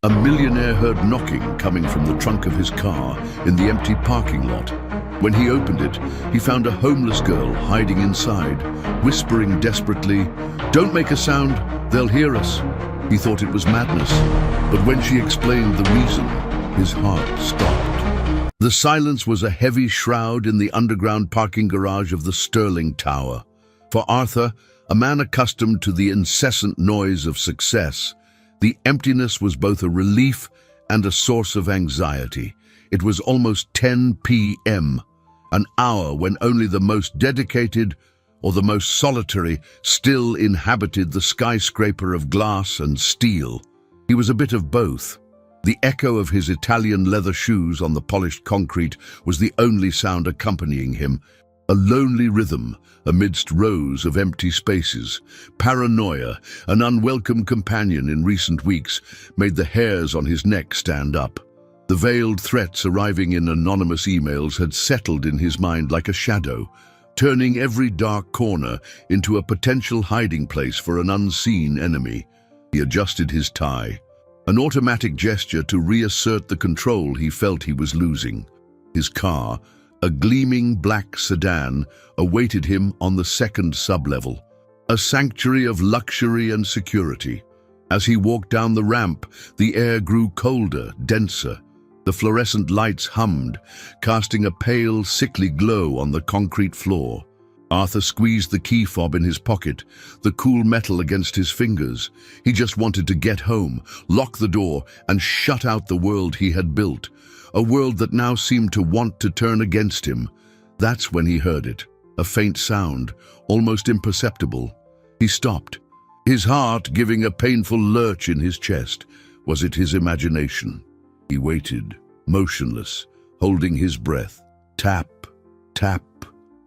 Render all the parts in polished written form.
A millionaire heard knocking coming from the trunk of his car in the empty parking lot. When he opened it, he found a homeless girl hiding inside, whispering desperately, "Don't make a sound, they'll hear us." He thought it was madness, but when she explained the reason, his heart stopped. The silence was a heavy shroud in the underground parking garage of the Sterling Tower. For Arthur, a man accustomed to the incessant noise of success, the emptiness was both a relief and a source of anxiety. It was almost 10 p.m., an hour when only the most dedicated or the most solitary still inhabited the skyscraper of glass and steel. He was a bit of both. The echo of his Italian leather shoes on the polished concrete was the only sound accompanying him, a lonely rhythm amidst rows of empty spaces. Paranoia, an unwelcome companion in recent weeks, made the hairs on his neck stand up. The veiled threats arriving in anonymous emails had settled in his mind like a shadow, turning every dark corner into a potential hiding place for an unseen enemy. He adjusted his tie, an automatic gesture to reassert the control he felt he was losing. His car, a gleaming black sedan, awaited him on the second sublevel, a sanctuary of luxury and security. As he walked down the ramp, the air grew colder, denser. The fluorescent lights hummed, casting a pale, sickly glow on the concrete floor. Arthur squeezed the key fob in his pocket, the cool metal against his fingers. He just wanted to get home, lock the door, and shut out the world he had built, a world that now seemed to want to turn against him. That's when he heard it, a faint sound, almost imperceptible. He stopped, his heart giving a painful lurch in his chest. Was it his imagination? He waited, motionless, holding his breath. Tap, tap,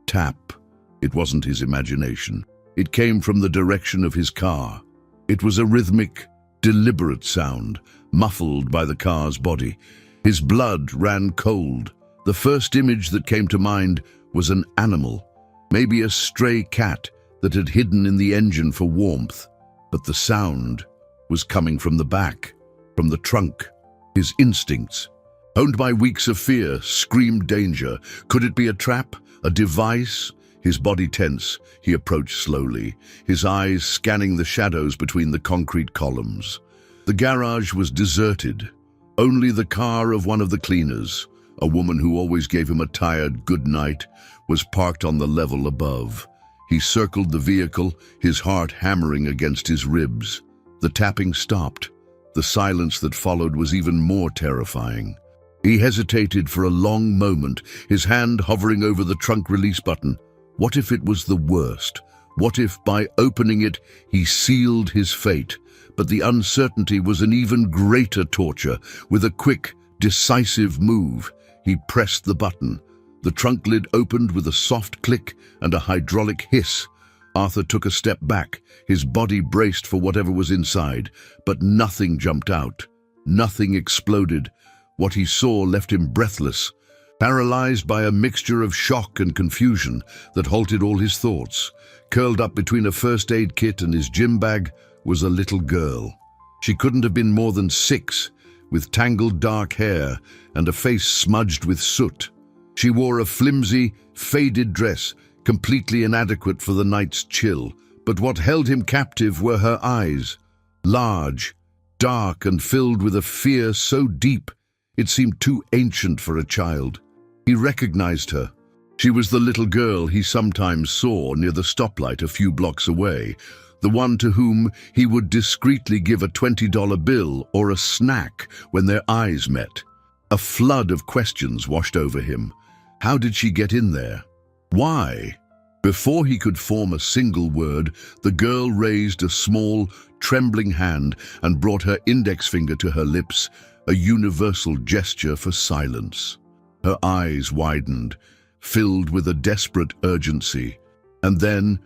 tap. It wasn't his imagination. It came from the direction of his car. It was a rhythmic, deliberate sound, muffled by the car's body. His blood ran cold. The first image that came to mind was an animal, maybe a stray cat that had hidden in the engine for warmth. But the sound was coming from the back, from the trunk. His instincts, honed by weeks of fear, screamed danger. Could it be a trap, a device? His body tense, he approached slowly, his eyes scanning the shadows between the concrete columns. The garage was deserted. Only the car of one of the cleaners, a woman who always gave him a tired good night, was parked on the level above. He circled the vehicle, his heart hammering against his ribs. The tapping stopped. The silence that followed was even more terrifying. He hesitated for a long moment, his hand hovering over the trunk release button. What if it was the worst? What if, by opening it, he sealed his fate? But the uncertainty was an even greater torture. With a quick, decisive move, he pressed the button. The trunk lid opened with a soft click and a hydraulic hiss. Arthur took a step back, his body braced for whatever was inside, but nothing jumped out. Nothing exploded. What he saw left him breathless, paralyzed by a mixture of shock and confusion that halted all his thoughts. Curled up between a first aid kit and his gym bag was a little girl. She couldn't have been more than 6, with tangled dark hair and a face smudged with soot. She wore a flimsy, faded dress, completely inadequate for the night's chill. But what held him captive were her eyes, large, dark, and filled with a fear so deep it seemed too ancient for a child. He recognized her. She was the little girl he sometimes saw near the stoplight a few blocks away, the one to whom he would discreetly give a $20 bill or a snack when their eyes met. A flood of questions washed over him. How did she get in there? Why? Before he could form a single word, the girl raised a small, trembling hand and brought her index finger to her lips, a universal gesture for silence. Her eyes widened, filled with a desperate urgency. And then,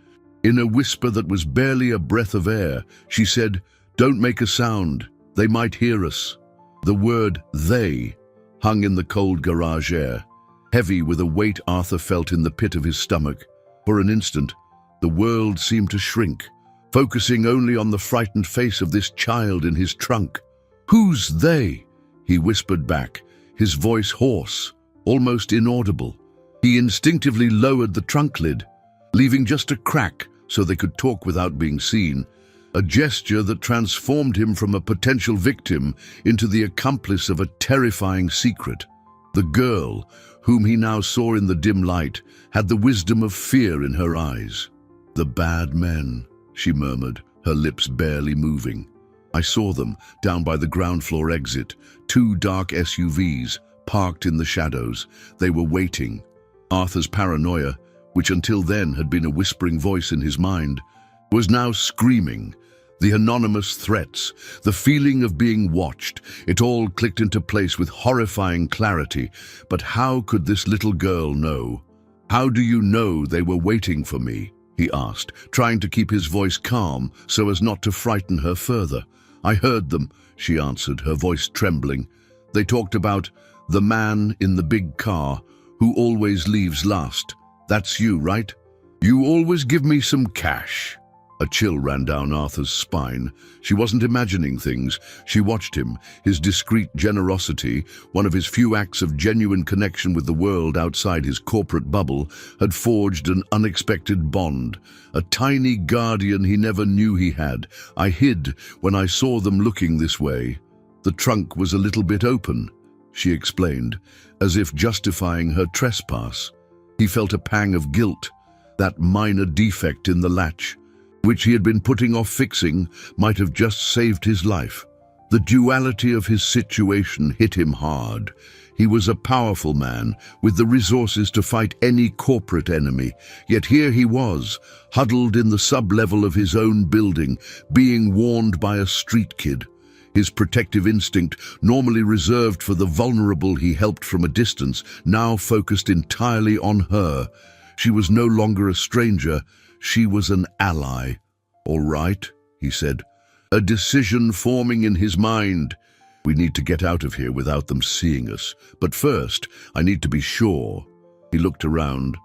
in a whisper that was barely a breath of air, she said, "Don't make a sound. They might hear us." The word "they" hung in the cold garage air, heavy with a weight Arthur felt in the pit of his stomach. For an instant, the world seemed to shrink, focusing only on the frightened face of this child in his trunk. "Who's they?" he whispered back, his voice hoarse, almost inaudible. He instinctively lowered the trunk lid, leaving just a crack so they could talk without being seen, a gesture that transformed him from a potential victim into the accomplice of a terrifying secret. The girl, whom he now saw in the dim light, had the wisdom of fear in her eyes. "The bad men," she murmured, her lips barely moving. "I saw them down by the ground floor exit, two dark SUVs parked in the shadows. They were waiting." Arthur's paranoia, which until then had been a whispering voice in his mind, was now screaming. The anonymous threats, the feeling of being watched, it all clicked into place with horrifying clarity. But how could this little girl know? "How do you know they were waiting for me?" he asked, trying to keep his voice calm so as not to frighten her further. "I heard them," she answered, her voice trembling. "They talked about the man in the big car who always leaves last. That's you, right? You always give me some cash." A chill ran down Arthur's spine. She wasn't imagining things. She watched him, his discreet generosity, one of his few acts of genuine connection with the world outside his corporate bubble, had forged an unexpected bond, a tiny guardian he never knew he had. "I hid when I saw them looking this way. The trunk was a little bit open," she explained, as if justifying her trespass. He felt a pang of guilt. That minor defect in the latch, which he had been putting off fixing, might have just saved his life. The duality of his situation hit him hard. He was a powerful man, with the resources to fight any corporate enemy, yet here he was, huddled in the sub-level of his own building, being warned by a street kid. His protective instinct, normally reserved for the vulnerable he helped from a distance, now focused entirely on her. She was no longer a stranger. She was an ally. "All right," he said, a decision forming in his mind. "We need to get out of here without them seeing us. But first, I need to be sure." He looked around.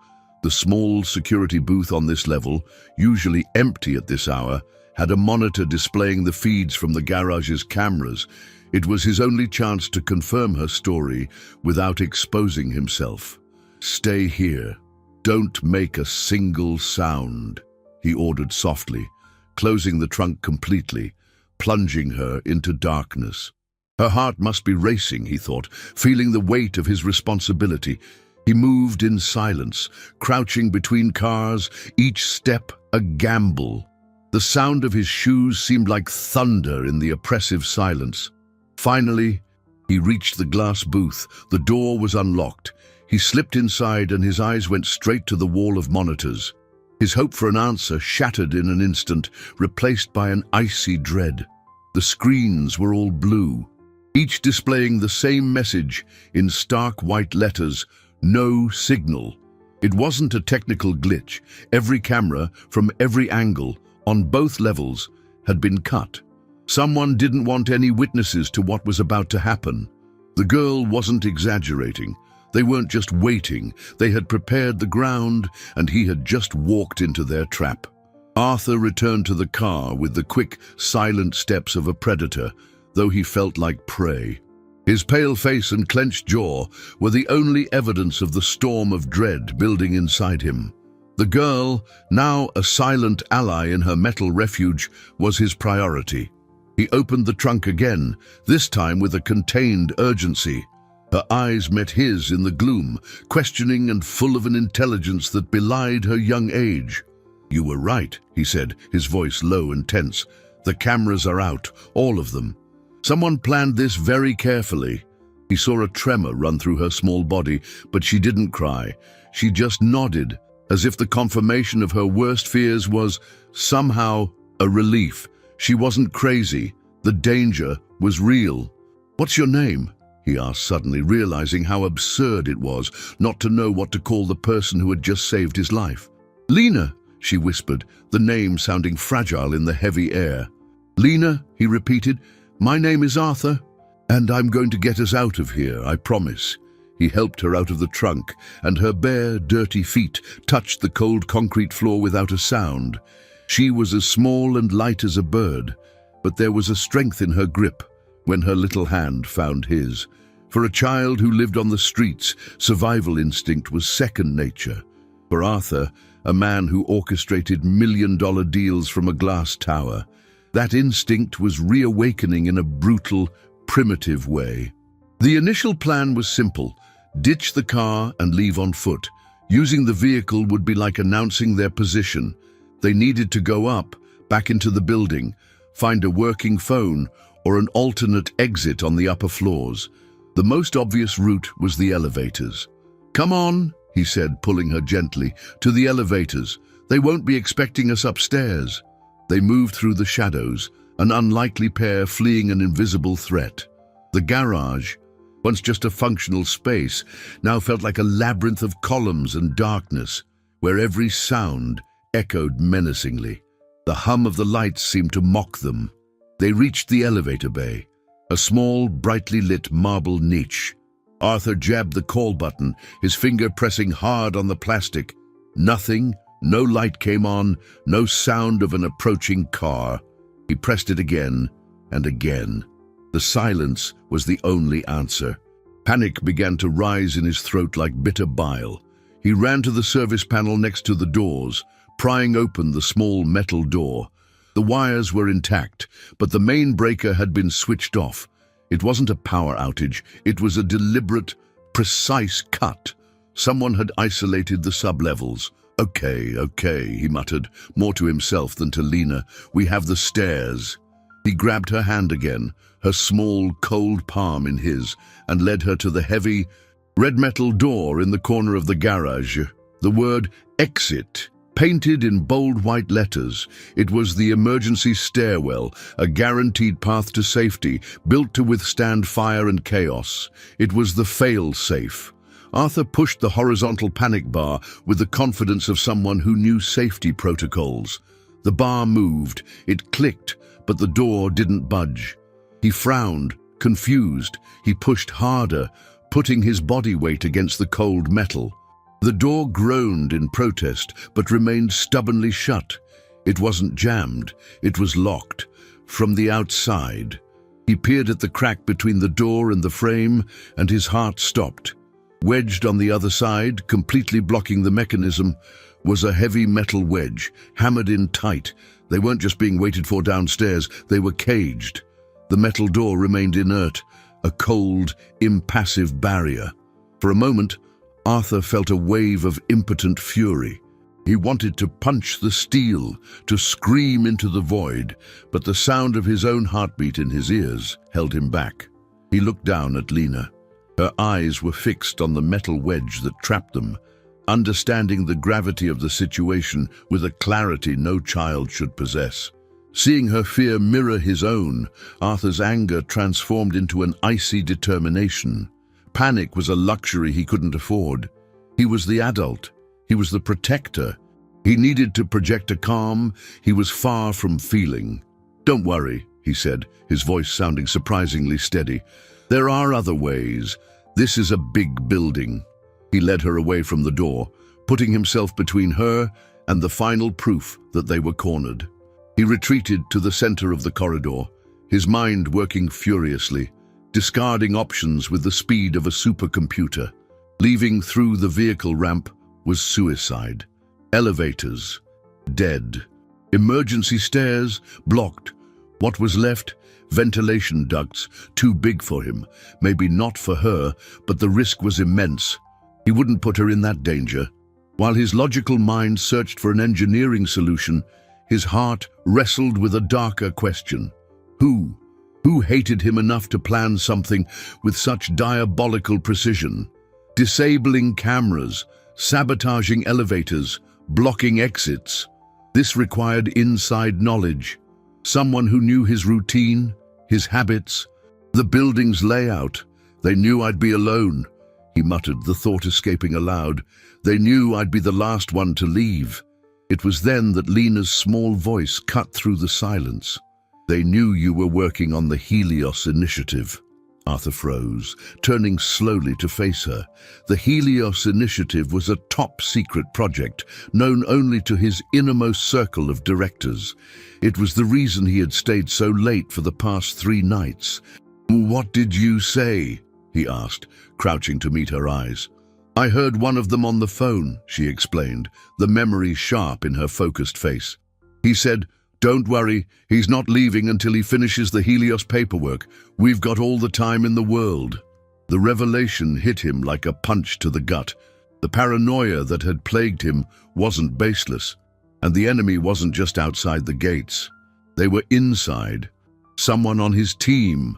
The small security booth on this level, usually empty at this hour, had a monitor displaying the feeds from the garage's cameras. It was his only chance to confirm her story without exposing himself. "Stay here. Don't make a single sound," he ordered softly, closing the trunk completely, plunging her into darkness. Her heart must be racing, he thought, feeling the weight of his responsibility. He moved in silence, crouching between cars, each step a gamble. The sound of his shoes seemed like thunder in the oppressive silence. Finally, he reached the glass booth. The door was unlocked. He slipped inside and his eyes went straight to the wall of monitors. His hope for an answer shattered in an instant, replaced by an icy dread. The screens were all blue, each displaying the same message in stark white letters: "No signal." It wasn't a technical glitch. Every camera, from every angle, on both levels, had been cut. Someone didn't want any witnesses to what was about to happen. The girl wasn't exaggerating. They weren't just waiting. They had prepared the ground, and he had just walked into their trap. Arthur returned to the car with the quick, silent steps of a predator, though he felt like prey. His pale face and clenched jaw were the only evidence of the storm of dread building inside him. The girl, now a silent ally in her metal refuge, was his priority. He opened the trunk again, this time with a contained urgency. Her eyes met his in the gloom, questioning and full of an intelligence that belied her young age. "You were right," he said, his voice low and tense. "The cameras are out, all of them. Someone planned this very carefully." He saw a tremor run through her small body, but she didn't cry. She just nodded, as if the confirmation of her worst fears was, somehow, a relief. She wasn't crazy. The danger was real. "What's your name?" he asked suddenly, realizing how absurd it was not to know what to call the person who had just saved his life. "Lena," she whispered, the name sounding fragile in the heavy air. "Lena," he repeated, "my name is Arthur, and I'm going to get us out of here, I promise." He helped her out of the trunk, and her bare, dirty feet touched the cold concrete floor without a sound. She was as small and light as a bird, but there was a strength in her grip, when her little hand found his. For a child who lived on the streets, survival instinct was second nature. For Arthur, a man who orchestrated million-dollar deals from a glass tower, that instinct was reawakening in a brutal, primitive way. The initial plan was simple: ditch the car and leave on foot. Using the vehicle would be like announcing their position. They needed to go up, back into the building, find a working phone or an alternate exit on the upper floors. The most obvious route was the elevators. "Come on," he said, pulling her gently, "to the elevators. They won't be expecting us upstairs." They moved through the shadows, an unlikely pair fleeing an invisible threat. The garage, once just a functional space, now felt like a labyrinth of columns and darkness, where every sound echoed menacingly. The hum of the lights seemed to mock them. They reached the elevator bay, a small, brightly lit marble niche. Arthur jabbed the call button, his finger pressing hard on the plastic. Nothing, no light came on, no sound of an approaching car. He pressed it again and again. The silence was the only answer. Panic began to rise in his throat like bitter bile. He ran to the service panel next to the doors, prying open the small metal door. The wires were intact, but the main breaker had been switched off. It wasn't a power outage, it was a deliberate, precise cut. Someone had isolated the sublevels. Okay, he muttered, more to himself than to Lena. "We have the stairs." He grabbed her hand again, her small, cold palm in his, and led her to the heavy, red metal door in the corner of the garage. The word "exit" painted in bold white letters. It was the emergency stairwell, a guaranteed path to safety, built to withstand fire and chaos. It was the fail-safe. Arthur pushed the horizontal panic bar with the confidence of someone who knew safety protocols. The bar moved, it clicked, but the door didn't budge. He frowned, confused. He pushed harder, putting his body weight against the cold metal. The door groaned in protest, but remained stubbornly shut. It wasn't jammed, it was locked. From the outside, he peered at the crack between the door and the frame, and his heart stopped. Wedged on the other side, completely blocking the mechanism, was a heavy metal wedge, hammered in tight. They weren't just being waited for downstairs, they were caged. The metal door remained inert, a cold, impassive barrier. For a moment, Arthur felt a wave of impotent fury. He wanted to punch the steel, to scream into the void, but the sound of his own heartbeat in his ears held him back. He looked down at Lena. Her eyes were fixed on the metal wedge that trapped them, understanding the gravity of the situation with a clarity no child should possess. Seeing her fear mirror his own, Arthur's anger transformed into an icy determination. Panic was a luxury he couldn't afford. He was the adult. He was the protector. He needed to project a calm he was far from feeling. "Don't worry," he said, his voice sounding surprisingly steady. "There are other ways. This is a big building." He led her away from the door, putting himself between her and the final proof that they were cornered. He retreated to the center of the corridor, his mind working furiously, discarding options with the speed of a supercomputer. Leaving through the vehicle ramp was suicide. Elevators, dead. Emergency stairs, blocked. What was left? Ventilation ducts, too big for him. Maybe not for her, but the risk was immense. He wouldn't put her in that danger. While his logical mind searched for an engineering solution, his heart wrestled with a darker question. Who? Who hated him enough to plan something with such diabolical precision? Disabling cameras, sabotaging elevators, blocking exits. This required inside knowledge. Someone who knew his routine, his habits, the building's layout. "They knew I'd be alone," he muttered, the thought escaping aloud. "They knew I'd be the last one to leave." It was then that Lena's small voice cut through the silence. "They knew you were working on the Helios initiative." Arthur froze, turning slowly to face her. The Helios initiative was a top-secret project, known only to his innermost circle of directors. It was the reason he had stayed so late for the past 3 nights. "What did you say?" he asked, crouching to meet her eyes. "I heard one of them on the phone," she explained, the memory sharp in her focused face. "He said, 'Don't worry, he's not leaving until he finishes the Helios paperwork. We've got all the time in the world.'" The revelation hit him like a punch to the gut. The paranoia that had plagued him wasn't baseless, and the enemy wasn't just outside the gates. They were inside. Someone on his team,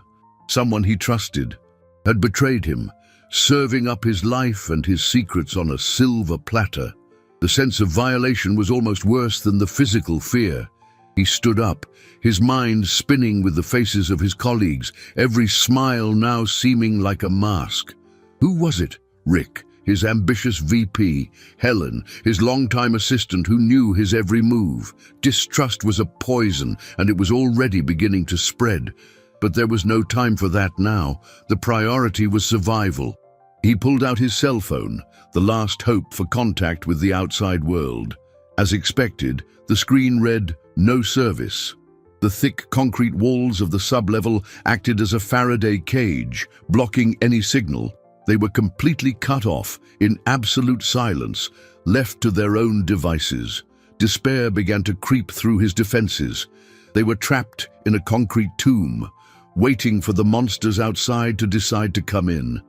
someone he trusted, had betrayed him, serving up his life and his secrets on a silver platter. The sense of violation was almost worse than the physical fear. He stood up, his mind spinning with the faces of his colleagues, every smile now seeming like a mask. Who was it? Rick, his ambitious VP, Helen, his longtime assistant who knew his every move. Distrust was a poison, and it was already beginning to spread. But there was no time for that now. The priority was survival. He pulled out his cell phone, the last hope for contact with the outside world. As expected, the screen read, "No service." The thick concrete walls of the sublevel acted as a Faraday cage, blocking any signal. They were completely cut off, in absolute silence, left to their own devices. Despair began to creep through his defenses. They were trapped in a concrete tomb, waiting for the monsters outside to decide to come in.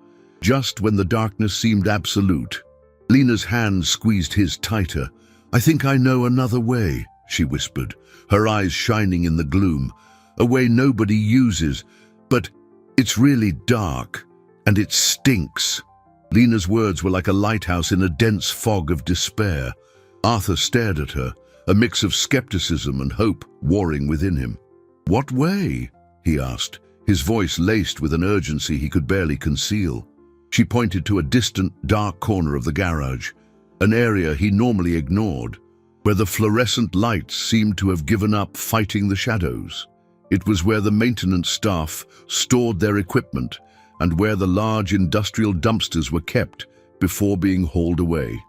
Just when the darkness seemed absolute, Lena's hand squeezed his tighter. "I think I know another way," she whispered, her eyes shining in the gloom. "A way nobody uses, but it's really dark, and it stinks." Lena's words were like a lighthouse in a dense fog of despair. Arthur stared at her, a mix of skepticism and hope warring within him. "What way?" he asked, his voice laced with an urgency he could barely conceal. She pointed to a distant, dark corner of the garage, an area he normally ignored, where the fluorescent lights seemed to have given up fighting the shadows. It was where the maintenance staff stored their equipment and where the large industrial dumpsters were kept before being hauled away.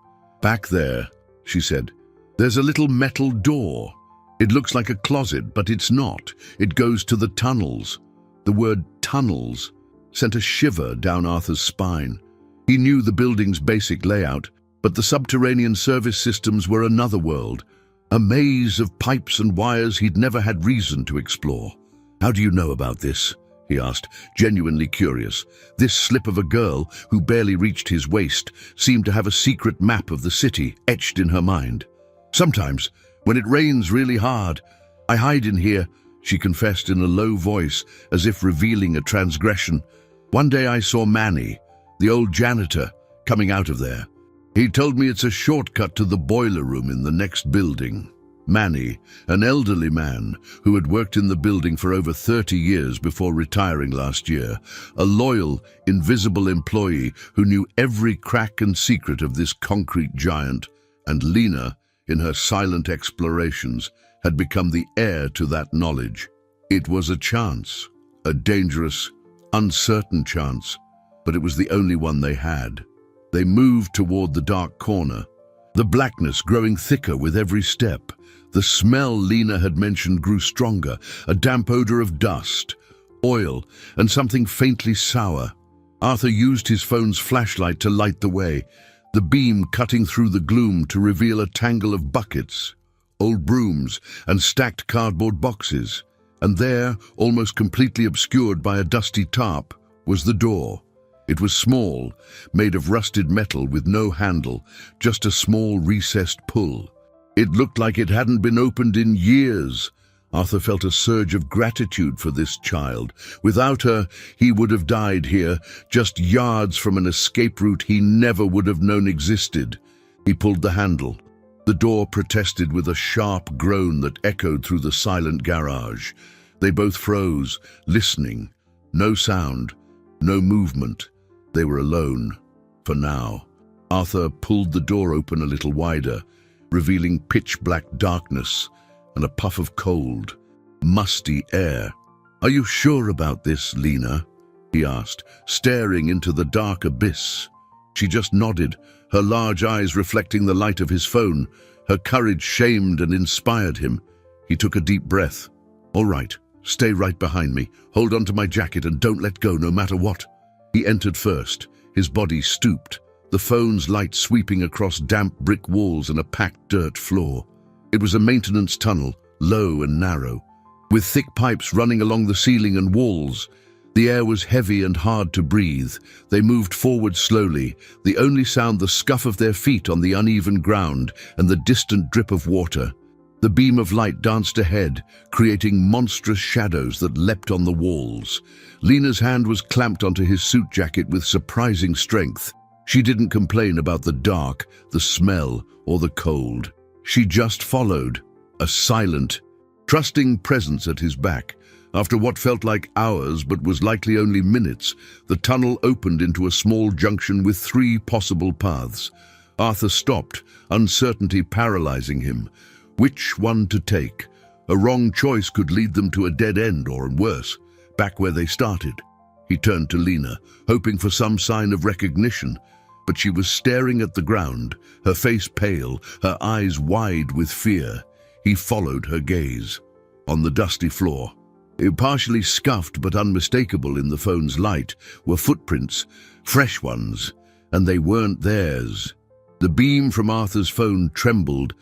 "Back there," she said, "there's a little metal door. It looks like a closet, but it's not. It goes to the tunnels." The word tunnels sent a shiver down Arthur's spine. He knew the building's basic layout, but the subterranean service systems were another world, a maze of pipes and wires he'd never had reason to explore. "How do you know about this?" he asked, genuinely curious. This slip of a girl, who barely reached his waist, seemed to have a secret map of the city etched in her mind. "Sometimes, when it rains really hard, I hide in here," she confessed in a low voice, as if revealing a transgression. "One day I saw Manny, the old janitor, coming out of there. He told me it's a shortcut to the boiler room in the next building." Manny, an elderly man who had worked in the building for over 30 years before retiring last year, a loyal, invisible employee who knew every crack and secret of this concrete giant, and Lena, in her silent explorations, had become the heir to that knowledge. It was a chance, a dangerous, uncertain chance, but it was the only one they had. They moved toward the dark corner, the blackness growing thicker with every step. The smell Lena had mentioned grew stronger, a damp odor of dust, oil, and something faintly sour. Arthur used his phone's flashlight to light the way, the beam cutting through the gloom to reveal a tangle of buckets, old brooms, and stacked cardboard boxes. And there, almost completely obscured by a dusty tarp, was the door. It was small, made of rusted metal with no handle, just a small recessed pull. It looked like it hadn't been opened in years. Arthur felt a surge of gratitude for this child. Without her, he would have died here, just yards from an escape route he never would have known existed. He pulled the handle. The door protested with a sharp groan that echoed through the silent garage. They both froze, listening. No sound, no movement. They were alone, for now. Arthur pulled the door open a little wider, revealing pitch-black darkness and a puff of cold, musty air. "Are you sure about this, Lena?" he asked, staring into the dark abyss. She just nodded, her large eyes reflecting the light of his phone. Her courage shamed and inspired him. He took a deep breath. "All right," Stay right behind me. Hold onto my jacket and don't let go no matter what." He entered first, his body stooped, the phone's light sweeping across damp brick walls and a packed dirt floor. It was a maintenance tunnel, low and narrow, with thick pipes running along the ceiling and walls. The air was heavy and hard to breathe. They moved forward slowly, the only sound the scuff of their feet on the uneven ground and the distant drip of water. The beam of light danced ahead, creating monstrous shadows that leapt on the walls. Lena's hand was clamped onto his suit jacket with surprising strength. She didn't complain about the dark, the smell, or the cold. She just followed, a silent, trusting presence at his back. After what felt like hours but was likely only minutes, the tunnel opened into a small junction with 3 possible paths. Arthur stopped, uncertainty paralyzing him. Which one to take? A wrong choice could lead them to a dead end or, worse, back where they started. He turned to Lena, hoping for some sign of recognition, but she was staring at the ground, her face pale, her eyes wide with fear. He followed her gaze. On the dusty floor, partially scuffed but unmistakable in the phone's light, were footprints, fresh ones, and they weren't theirs. The beam from Arthur's phone trembled,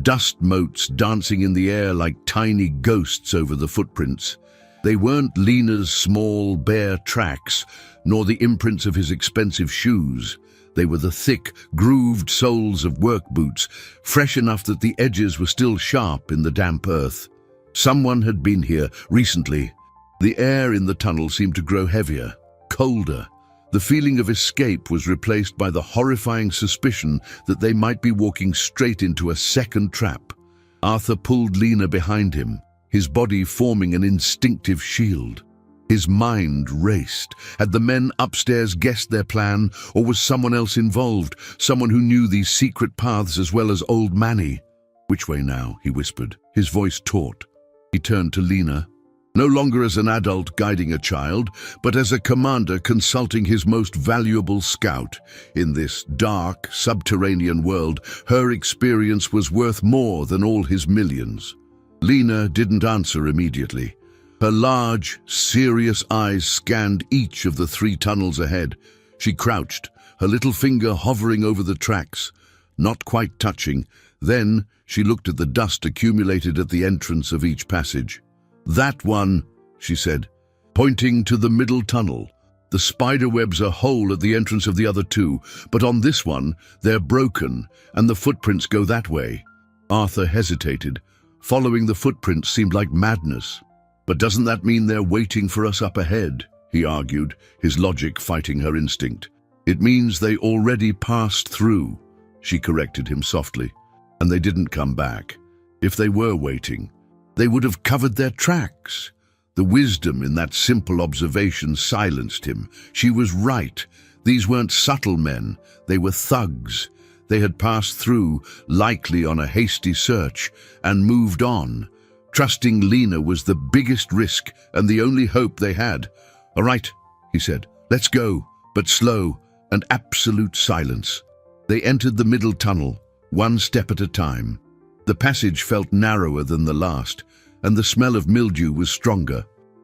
dust motes dancing in the air like tiny ghosts over the footprints. They weren't Lena's small, bare tracks, nor the imprints of his expensive shoes. They were the thick, grooved soles of work boots, fresh enough that the edges were still sharp in the damp earth. Someone had been here recently. The air in the tunnel seemed to grow heavier, colder. The feeling of escape was replaced by the horrifying suspicion that they might be walking straight into a second trap. Arthur pulled Lena behind him, his body forming an instinctive shield. His mind raced. Had the men upstairs guessed their plan, or was someone else involved, someone who knew these secret paths as well as old Manny? "Which way now?" he whispered, his voice taut. He turned to Lena, no longer as an adult guiding a child, but as a commander consulting his most valuable scout. In this dark, subterranean world, her experience was worth more than all his millions. Lena didn't answer immediately. Her large, serious eyes scanned each of the 3 tunnels ahead. She crouched, her little finger hovering over the tracks, not quite touching. Then she looked at the dust accumulated at the entrance of each passage. "That one," she said, pointing to the middle tunnel. "The spider webs are whole at the entrance of the other 2, but on this one, they're broken, and the footprints go that way." Arthur hesitated. Following the footprints seemed like madness. "But doesn't that mean they're waiting for us up ahead?" he argued, his logic fighting her instinct. "It means they already passed through," she corrected him softly. "And they didn't come back. If they were waiting, they would have covered their tracks." The wisdom in that simple observation silenced him. She was right. These weren't subtle men. They were thugs. They had passed through, likely on a hasty search, and moved on. Trusting Lena was the biggest risk and the only hope they had. "All right," he said, "let's go," but slow and absolute silence. They entered the middle tunnel, one step at a time. The passage felt narrower than the last, and the smell of mildew was stronger.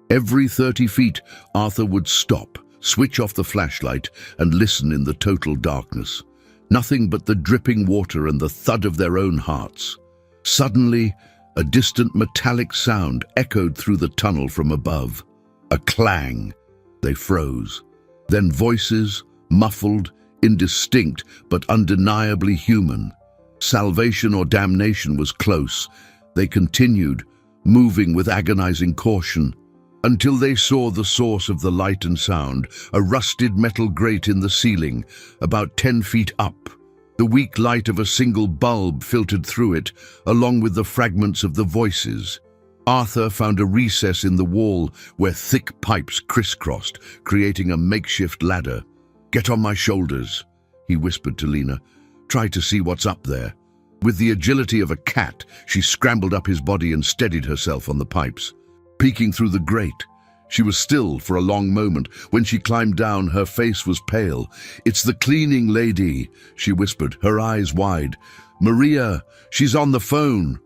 Every 30 feet, Arthur would stop, switch off the flashlight, and listen in the total darkness. Nothing but the dripping water and the thud of their own hearts. Suddenly, a distant metallic sound echoed through the tunnel from above. A clang. They froze. Then voices, muffled, indistinct, but undeniably human. Salvation or damnation was close. They continued, moving with agonizing caution, until they saw the source of the light and sound, a rusted metal grate in the ceiling, about 10 feet up. The weak light of a single bulb filtered through it, along with the fragments of the voices. Arthur found a recess in the wall where thick pipes crisscrossed, creating a makeshift ladder. "Get on my shoulders," he whispered to Lena. "Try to see what's up there." With the agility of a cat, she scrambled up his body and steadied herself on the pipes. Peeking through the grate, she was still for a long moment. When she climbed down, her face was pale. "It's the cleaning lady," she whispered, her eyes wide. "Maria, she's on the phone."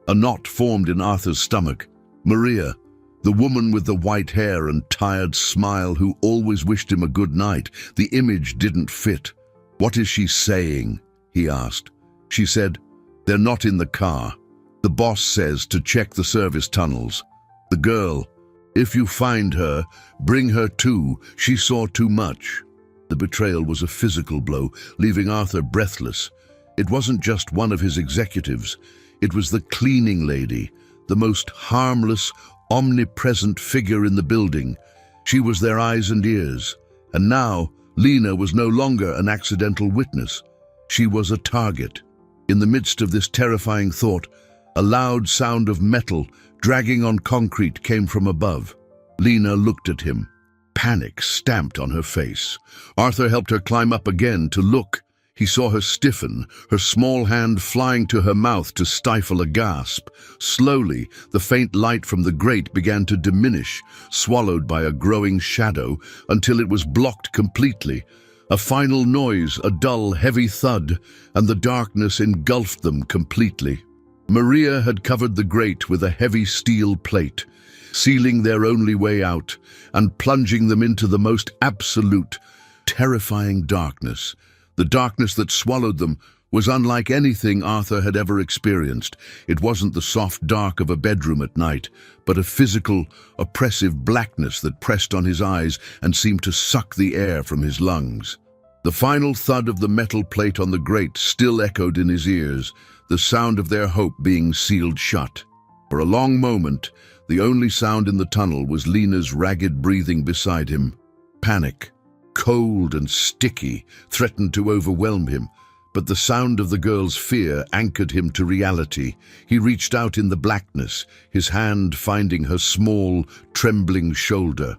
A knot formed in Arthur's stomach. "Maria, The woman with the white hair and tired smile who always wished him a good night. The image didn't fit. "What is she saying?" he asked. She said, "They're not in the car. The boss says to check the service tunnels." The girl, "If you find her, bring her too. She saw too much." The betrayal was a physical blow, leaving Arthur breathless. It wasn't just one of his executives. It was the cleaning lady, the most harmless, omnipresent figure in the building. She was their eyes and ears. And now, Lena was no longer an accidental witness. She was a target. In the midst of this terrifying thought, a loud sound of metal dragging on concrete came from above. Lena looked at him. Panic stamped on her face. Arthur helped her climb up again to look. He saw her stiffen, her small hand flying to her mouth to stifle a gasp. Slowly, the faint light from the grate began to diminish, swallowed by a growing shadow, until it was blocked completely. A final noise, a dull, heavy thud, and the darkness engulfed them completely. Maria had covered the grate with a heavy steel plate, sealing their only way out and plunging them into the most absolute, terrifying darkness. The darkness that swallowed them was unlike anything Arthur had ever experienced. It wasn't the soft dark of a bedroom at night, but a physical, oppressive blackness that pressed on his eyes and seemed to suck the air from his lungs. The final thud of the metal plate on the grate still echoed in his ears, the sound of their hope being sealed shut. For a long moment, the only sound in the tunnel was Lena's ragged breathing beside him. Panic, cold and sticky, threatened to overwhelm him, but the sound of the girl's fear anchored him to reality. He reached out in the blackness, his hand finding her small, trembling shoulder.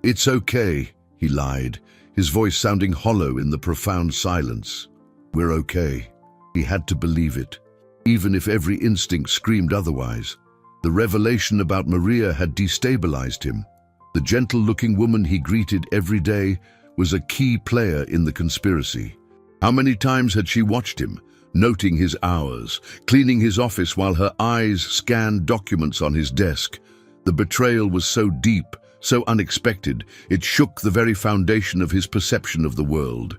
"It's okay," he lied, his voice sounding hollow in the profound silence. "We're okay." He had to believe it, even if every instinct screamed otherwise. The revelation about Maria had destabilized him. The gentle-looking woman he greeted every day was a key player in the conspiracy. How many times had she watched him, noting his hours, cleaning his office while her eyes scanned documents on his desk? The betrayal was so deep, so unexpected, it shook the very foundation of his perception of the world.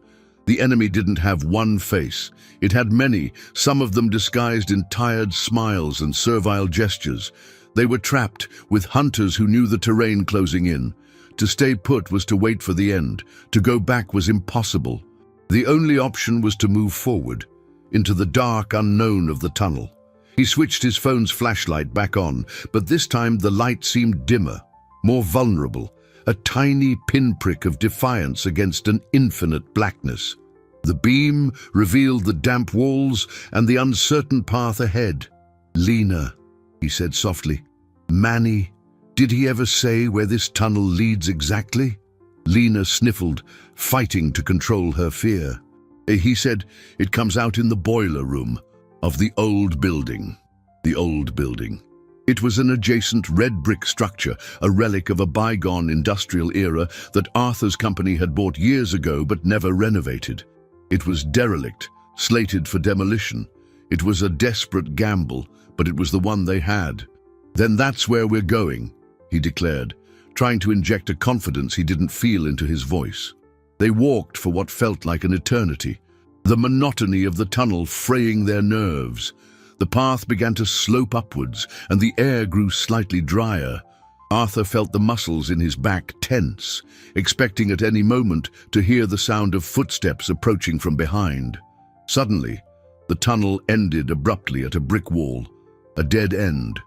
The enemy didn't have one face. It had many, some of them disguised in tired smiles and servile gestures. They were trapped, with hunters who knew the terrain closing in. To stay put was to wait for the end. To go back was impossible. The only option was to move forward, into the dark unknown of the tunnel. He switched his phone's flashlight back on, but this time the light seemed dimmer, more vulnerable, a tiny pinprick of defiance against an infinite blackness. The beam revealed the damp walls and the uncertain path ahead. "Lena," he said softly. "Manny, did he ever say where this tunnel leads exactly?" Lena sniffled, fighting to control her fear. He said, "It comes out in the boiler room of the old building." The old building. It was an adjacent red brick structure, a relic of a bygone industrial era that Arthur's company had bought years ago but never renovated. It was derelict, slated for demolition. It was a desperate gamble, but it was the one they had. "Then that's where we're going," he declared, trying to inject a confidence he didn't feel into his voice. They walked for what felt like an eternity, the monotony of the tunnel fraying their nerves. The path began to slope upwards, and the air grew slightly drier. Arthur felt the muscles in his back tense, expecting at any moment to hear the sound of footsteps approaching from behind. Suddenly, the tunnel ended abruptly at a brick wall, a dead end.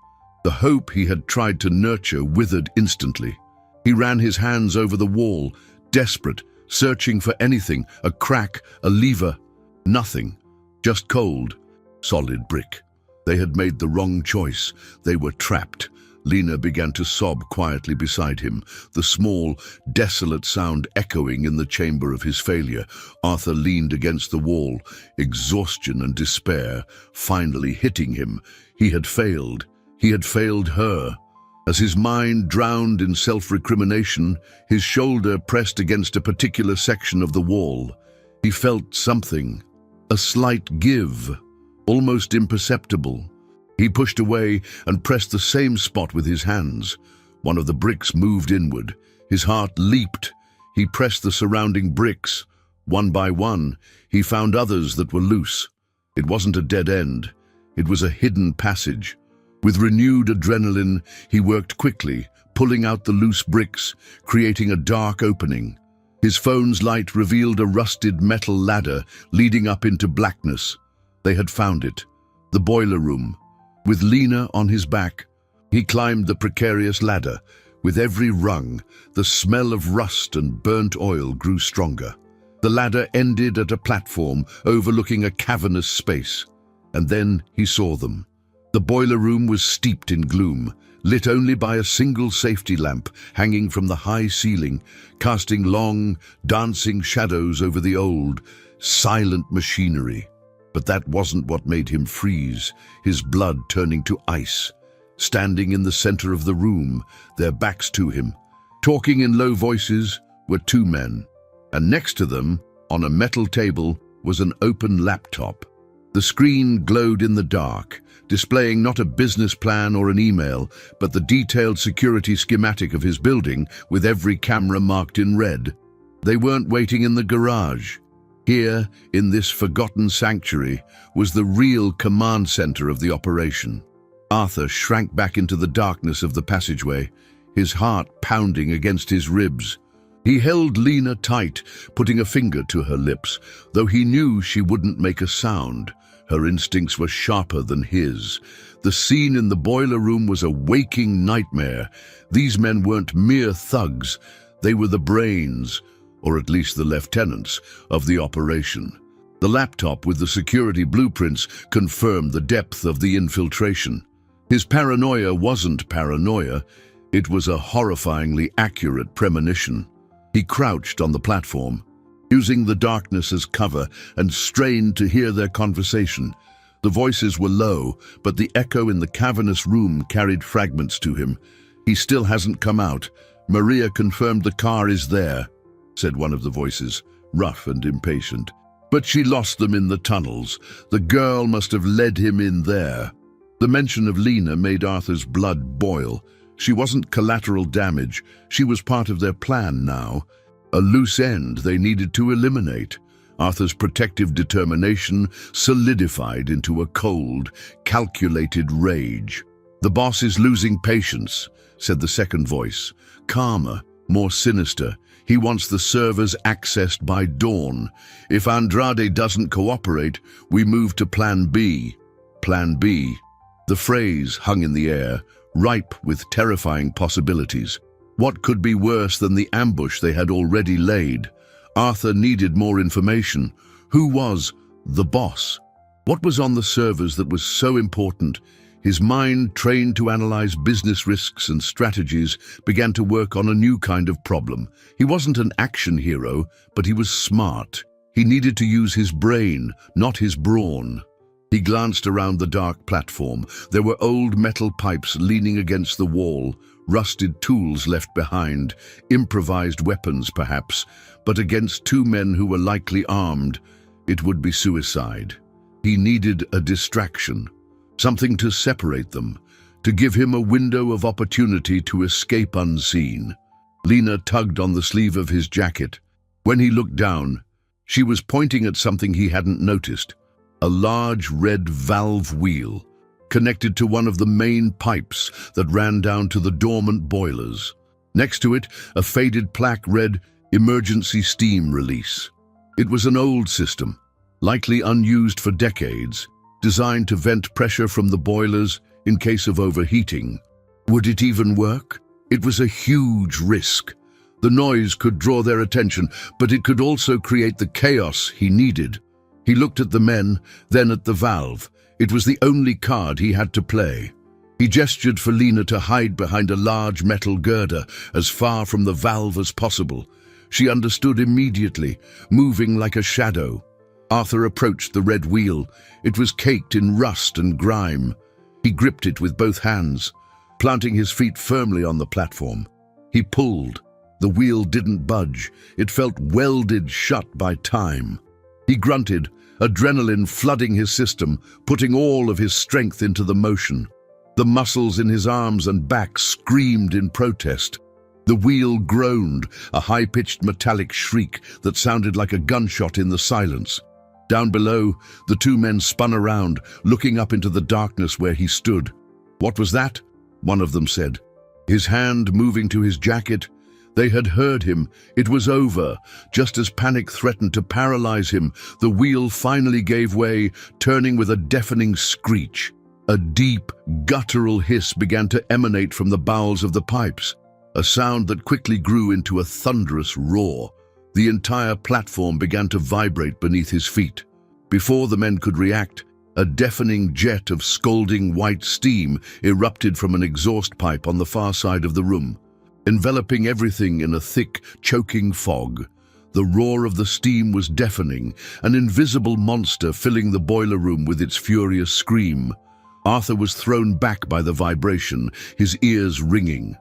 The hope he had tried to nurture withered instantly. He ran his hands over the wall, desperate, searching for anything, a crack, a lever. Nothing, just cold, solid brick. They had made the wrong choice. They were trapped. Lena began to sob quietly beside him, the small, desolate sound echoing in the chamber of his failure. Arthur leaned against the wall, exhaustion and despair finally hitting him. He had failed. He had failed her. As his mind drowned in self-recrimination, his shoulder pressed against a particular section of the wall. He felt something, a slight give, almost imperceptible. He pushed away and pressed the same spot with his hands. One of the bricks moved inward. His heart leaped. He pressed the surrounding bricks. One by one, he found others that were loose. It wasn't a dead end. It was a hidden passage. With renewed adrenaline, he worked quickly, pulling out the loose bricks, creating a dark opening. His phone's light revealed a rusted metal ladder leading up into blackness. They had found it. The boiler room. With Lena on his back, he climbed the precarious ladder. With every rung, the smell of rust and burnt oil grew stronger. The ladder ended at a platform overlooking a cavernous space. And then he saw them. The boiler room was steeped in gloom, lit only by a single safety lamp hanging from the high ceiling, casting long, dancing shadows over the old, silent machinery. But that wasn't what made him freeze, his blood turning to ice. Standing in the center of the room, their backs to him, talking in low voices, were two men. And next to them, on a metal table, was an open laptop. The screen glowed in the dark, displaying not a business plan or an email, but the detailed security schematic of his building, with every camera marked in red. They weren't waiting in the garage. Here, in this forgotten sanctuary, was the real command center of the operation. Arthur shrank back into the darkness of the passageway, his heart pounding against his ribs. He held Lena tight, putting a finger to her lips, though he knew she wouldn't make a sound. Her instincts were sharper than his. The scene in the boiler room was a waking nightmare. These men weren't mere thugs. They were the brains, or at least the lieutenants, of the operation. The laptop with the security blueprints confirmed the depth of the infiltration. His paranoia wasn't paranoia. It was a horrifyingly accurate premonition. He crouched on the platform, using the darkness as cover, and strained to hear their conversation. The voices were low, but the echo in the cavernous room carried fragments to him. "He still hasn't come out. Maria confirmed the car is there," said one of the voices, rough and impatient. "But she lost them in the tunnels. The girl must have led him in there." The mention of Lena made Arthur's blood boil. She wasn't collateral damage. She was part of their plan now. A loose end they needed to eliminate. Arthur's protective determination solidified into a cold, calculated rage. "The boss is losing patience," said the second voice, calmer, more sinister. "He wants the servers accessed by dawn. If Andrade doesn't cooperate, we move to Plan B." Plan B. The phrase hung in the air, ripe with terrifying possibilities. What could be worse than the ambush they had already laid? Arthur needed more information. Who was the boss? What was on the servers that was so important? His mind, trained to analyze business risks and strategies, began to work on a new kind of problem. He wasn't an action hero, but he was smart. He needed to use his brain, not his brawn. He glanced around the dark platform. There were old metal pipes leaning against the wall, rusted tools left behind, improvised weapons perhaps, but against two men who were likely armed, it would be suicide. He needed a distraction, something to separate them, to give him a window of opportunity to escape unseen. Lena tugged on the sleeve of his jacket. When he looked down, she was pointing at something he hadn't noticed. A large red valve wheel, connected to one of the main pipes that ran down to the dormant boilers. Next to it, a faded plaque read, "Emergency Steam Release." It was an old system, likely unused for decades, designed to vent pressure from the boilers in case of overheating. Would it even work? It was a huge risk. The noise could draw their attention, but it could also create the chaos he needed. He looked at the men, then at the valve. It was the only card he had to play. He gestured for Lena to hide behind a large metal girder, as far from the valve as possible. She understood immediately, moving like a shadow. Arthur approached the red wheel. It was caked in rust and grime. He gripped it with both hands, planting his feet firmly on the platform. He pulled. The wheel didn't budge. It felt welded shut by time. He grunted, adrenaline flooding his system, putting all of his strength into the motion. The muscles in his arms and back screamed in protest. The wheel groaned, a high-pitched metallic shriek that sounded like a gunshot in the silence. Down below, the two men spun around, looking up into the darkness where he stood. "What was that?" one of them said, his hand moving to his jacket. They had heard him. It was over. Just as panic threatened to paralyze him, the wheel finally gave way, turning with a deafening screech. A deep, guttural hiss began to emanate from the bowels of the pipes, a sound that quickly grew into a thunderous roar. The entire platform began to vibrate beneath his feet. Before the men could react, a deafening jet of scalding white steam erupted from an exhaust pipe on the far side of the room, enveloping everything in a thick, choking fog. The roar of the steam was deafening, an invisible monster filling the boiler room with its furious scream. Arthur was thrown back by the vibration, his ears ringing.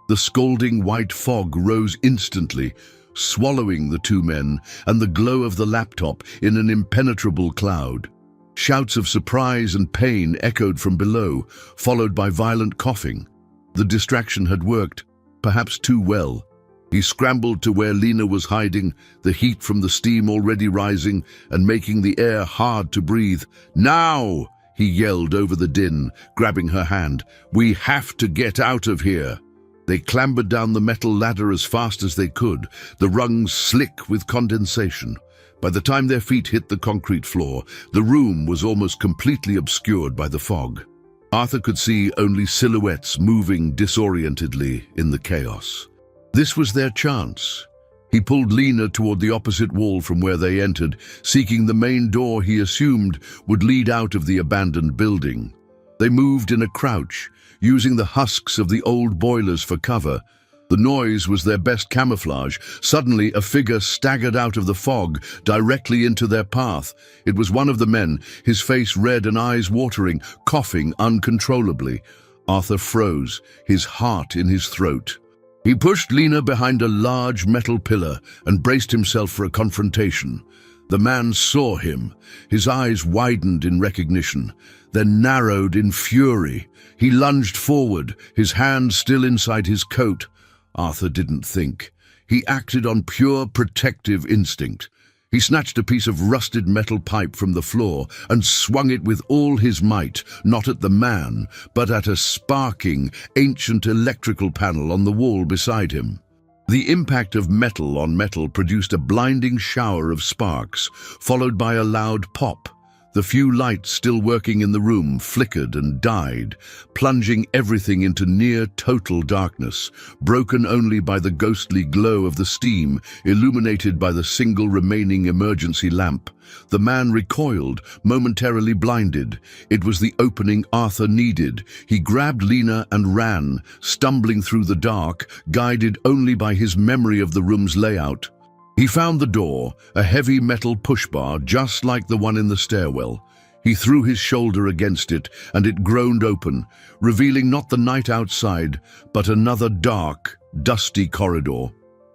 The scalding white fog rose instantly, swallowing the two men and the glow of the laptop in an impenetrable cloud. Shouts of surprise and pain echoed from below, followed by violent coughing. The distraction had worked, perhaps too well. He scrambled to where Lena was hiding, the heat from the steam already rising and making the air hard to breathe. "Now!" he yelled over the din, grabbing her hand. "We have to get out of here." They clambered down the metal ladder as fast as they could, the rungs slick with condensation. By the time their feet hit the concrete floor, the room was almost completely obscured by the fog. Arthur could see only silhouettes moving disorientedly in the chaos. This was their chance. He pulled Lena toward the opposite wall from where they entered, seeking the main door he assumed would lead out of the abandoned building. They moved in a crouch, using the husks of the old boilers for cover. The noise was their best camouflage. Suddenly, a figure staggered out of the fog, directly into their path. It was one of the men, his face red and eyes watering, coughing uncontrollably. Arthur froze, his heart in his throat. He pushed Lena behind a large metal pillar and braced himself for a confrontation. The man saw him. His eyes widened in recognition, then narrowed in fury. He lunged forward, his hand still inside his coat. Arthur didn't think. He acted on pure protective instinct. He snatched a piece of rusted metal pipe from the floor and swung it with all his might, not at the man, but at a sparking, ancient electrical panel on the wall beside him. The impact of metal on metal produced a blinding shower of sparks, followed by a loud pop. The few lights still working in the room flickered and died, plunging everything into near total darkness, broken only by the ghostly glow of the steam, illuminated by the single remaining emergency lamp. The man recoiled, momentarily blinded. It was the opening Arthur needed. He grabbed Lena and ran, stumbling through the dark, guided only by his memory of the room's layout. He found the door, a heavy metal push-bar just like the one in the stairwell. He threw his shoulder against it, and it groaned open, revealing not the night outside, but another dark, dusty corridor.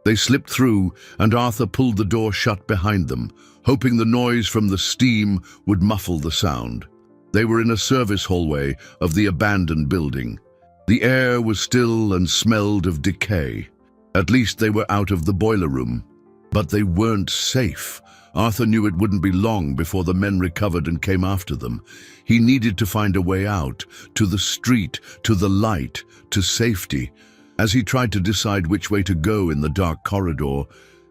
They slipped through, and Arthur pulled the door shut behind them, hoping the noise from the steam would muffle the sound. They were in a service hallway of the abandoned building. The air was still and smelled of decay. At least they were out of the boiler room. But they weren't safe. Arthur knew it wouldn't be long before the men recovered and came after them. He needed to find a way out, to the street, to the light, to safety. As he tried to decide which way to go in the dark corridor,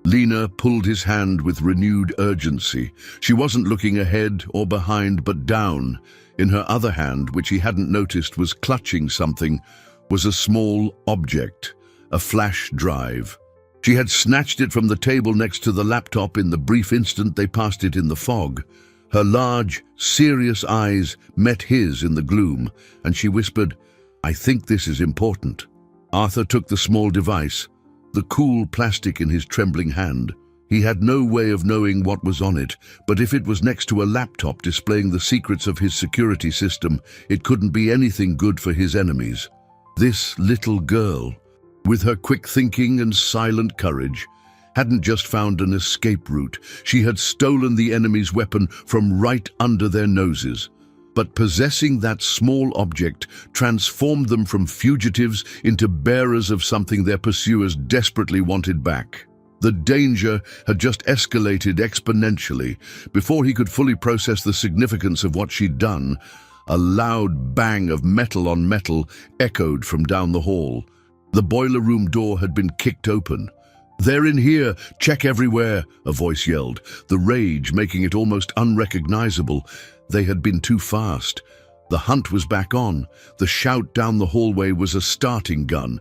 Lena pulled his hand with renewed urgency. She wasn't looking ahead or behind, but down. In her other hand, which he hadn't noticed was clutching something, was a small object, a flash drive. She had snatched it from the table next to the laptop in the brief instant they passed it in the fog. Her large, serious eyes met his in the gloom, and she whispered, "I think this is important." Arthur took the small device, the cool plastic in his trembling hand. He had no way of knowing what was on it, but if it was next to a laptop displaying the secrets of his security system, it couldn't be anything good for his enemies. This little girl, with her quick thinking and silent courage, hadn't just found an escape route. She had stolen the enemy's weapon from right under their noses. But possessing that small object transformed them from fugitives into bearers of something their pursuers desperately wanted back. The danger had just escalated exponentially. Before he could fully process the significance of what she'd done, a loud bang of metal on metal echoed from down the hall. The boiler room door had been kicked open. "They're in here! Check everywhere!" a voice yelled, the rage making it almost unrecognizable. They had been too fast. The hunt was back on. The shout down the hallway was a starting gun.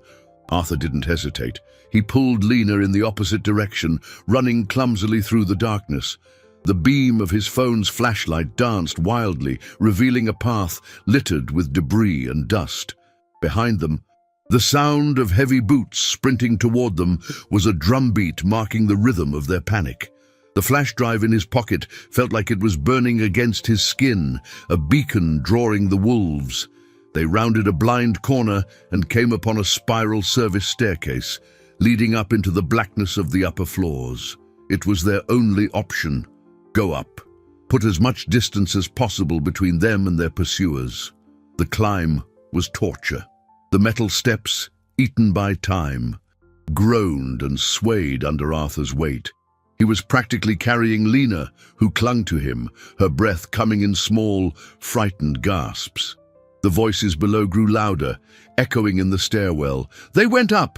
Arthur didn't hesitate. He pulled Lena in the opposite direction, running clumsily through the darkness. The beam of his phone's flashlight danced wildly, revealing a path littered with debris and dust. Behind them, the sound of heavy boots sprinting toward them was a drumbeat marking the rhythm of their panic. The flash drive in his pocket felt like it was burning against his skin, a beacon drawing the wolves. They rounded a blind corner and came upon a spiral service staircase, leading up into the blackness of the upper floors. It was their only option. Go up. Put as much distance as possible between them and their pursuers. The climb was torture. The metal steps, eaten by time, groaned and swayed under Arthur's weight. He was practically carrying Lena, who clung to him, her breath coming in small, frightened gasps. The voices below grew louder, echoing in the stairwell. "They went up!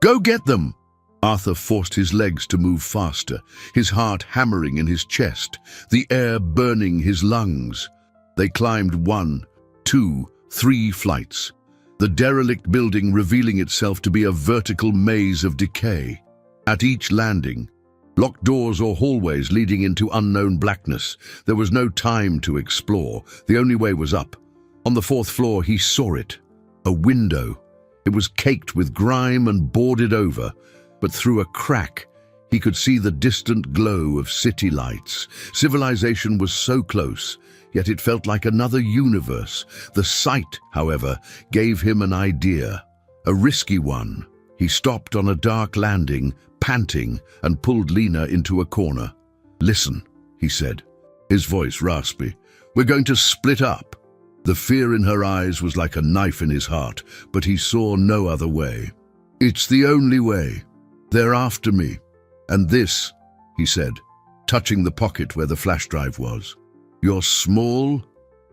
Go get them!" Arthur forced his legs to move faster, his heart hammering in his chest, the air burning his lungs. They climbed 1, 2, 3 flights, the derelict building revealing itself to be a vertical maze of decay. At each landing, locked doors or hallways leading into unknown blackness, there was no time to explore. The only way was up. On the 4th floor, he saw it. A window. It was caked with grime and boarded over, but through a crack, he could see the distant glow of city lights. Civilization was so close, yet it felt like another universe. The sight, however, gave him an idea, a risky one. He stopped on a dark landing, panting, and pulled Lena into a corner. "Listen," he said, his voice raspy. "We're going to split up." The fear in her eyes was like a knife in his heart, but he saw no other way. "It's the only way. They're after me. And this," he said, touching the pocket where the flash drive was. "You're small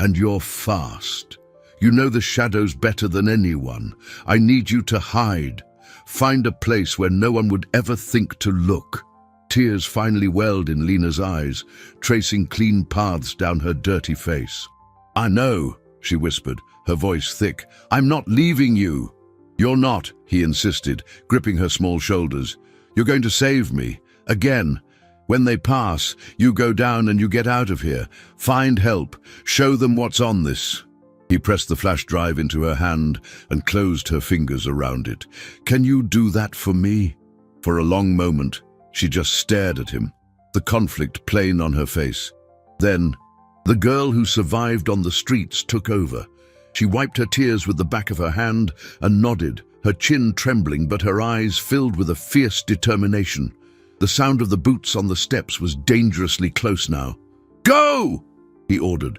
and you're fast. You know the shadows better than anyone. I need you to hide. Find a place where no one would ever think to look." Tears finally welled in Lena's eyes, tracing clean paths down her dirty face. "I know," she whispered, her voice thick. "I'm not leaving you." "You're not," he insisted, gripping her small shoulders. "You're going to save me. Again. When they pass, you go down and you get out of here. Find help. Show them what's on this." He pressed the flash drive into her hand and closed her fingers around it. "Can you do that for me?" For a long moment, she just stared at him, the conflict plain on her face. Then, the girl who survived on the streets took over. She wiped her tears with the back of her hand and nodded, her chin trembling but her eyes filled with a fierce determination. The sound of the boots on the steps was dangerously close now. "Go!" he ordered.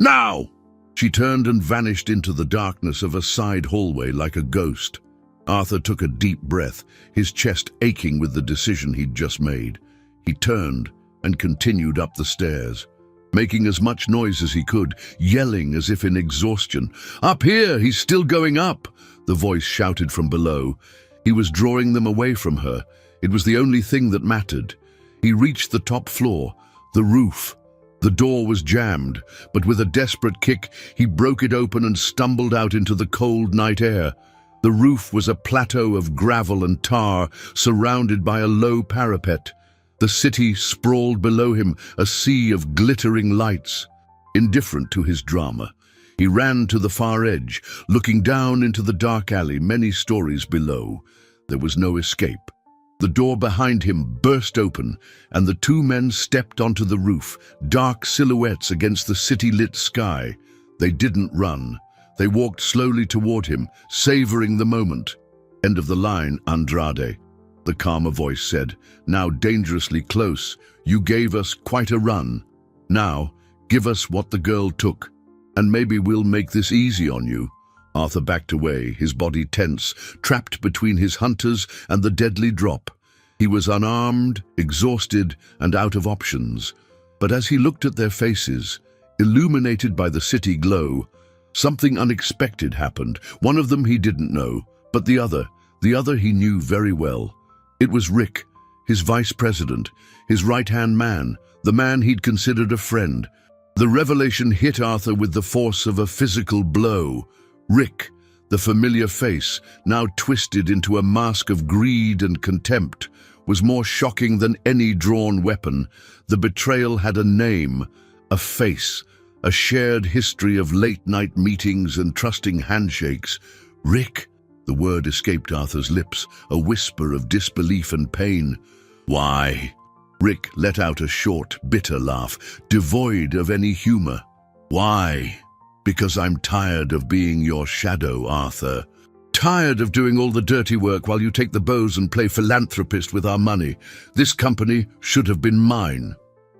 "Now!" She turned and vanished into the darkness of a side hallway like a ghost. Arthur took a deep breath, his chest aching with the decision he'd just made. He turned and continued up the stairs, making as much noise as he could, yelling as if in exhaustion. "Up here! He's still going up!" the voice shouted from below. He was drawing them away from her. It was the only thing that mattered. He reached the top floor, the roof. The door was jammed, but with a desperate kick, he broke it open and stumbled out into the cold night air. The roof was a plateau of gravel and tar, surrounded by a low parapet. The city sprawled below him, a sea of glittering lights. Indifferent to his drama, he ran to the far edge, looking down into the dark alley many stories below. There was no escape. The door behind him burst open, and the two men stepped onto the roof, dark silhouettes against the city-lit sky. They didn't run. They walked slowly toward him, savoring the moment. "End of the line, Andrade," the calmer voice said, now dangerously close. "You gave us quite a run. Now, give us what the girl took." And maybe we'll make this easy on you." Arthur backed away, his body tense, trapped between his hunters and the deadly drop. He was unarmed, exhausted, and out of options. But as he looked at their faces, illuminated by the city glow, something unexpected happened. One of them he didn't know, but the other he knew very well. It was Rick, his vice president, his right-hand man, the man he'd considered a friend. The revelation hit Arthur with the force of a physical blow. Rick, the familiar face, now twisted into a mask of greed and contempt, was more shocking than any drawn weapon. The betrayal had a name, a face, a shared history of late-night meetings and trusting handshakes. "Rick," the word escaped Arthur's lips, a whisper of disbelief and pain. "Why?" Rick let out a short, bitter laugh, devoid of any humor. "Why? Because I'm tired of being your shadow, Arthur. Tired of doing all the dirty work while you take the bows and play philanthropist with our money. This company should have been mine."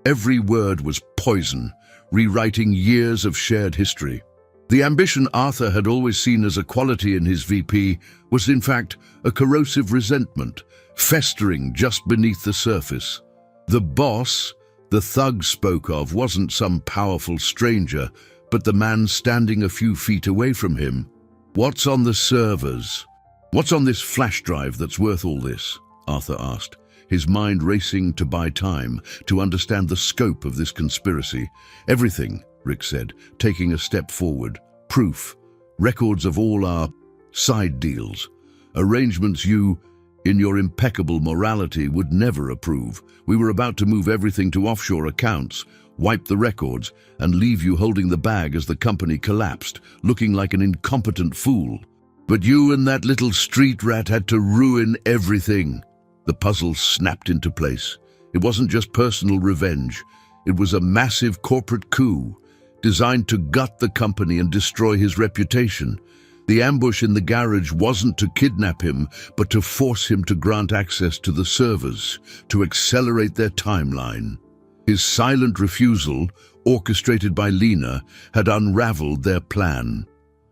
Every word was poison, rewriting years of shared history. The ambition Arthur had always seen as a quality in his VP was in fact a corrosive resentment, festering just beneath the surface. The boss the thug spoke of wasn't some powerful stranger, but the man standing a few feet away from him. "What's on the servers? What's on this flash drive that's worth all this?" Arthur asked, his mind racing to buy time, to understand the scope of this conspiracy. "Everything," Rick said, taking a step forward. "Proof. Records of all our side deals. Arrangements you, in your impeccable morality, would never approve. We were about to move everything to offshore accounts, wipe the records, and leave you holding the bag as the company collapsed, looking like an incompetent fool. But you and that little street rat had to ruin everything." The puzzle snapped into place. It wasn't just personal revenge. It was a massive corporate coup, designed to gut the company and destroy his reputation. The ambush in the garage wasn't to kidnap him, but to force him to grant access to the servers, to accelerate their timeline. His silent refusal, orchestrated by Lena, had unraveled their plan.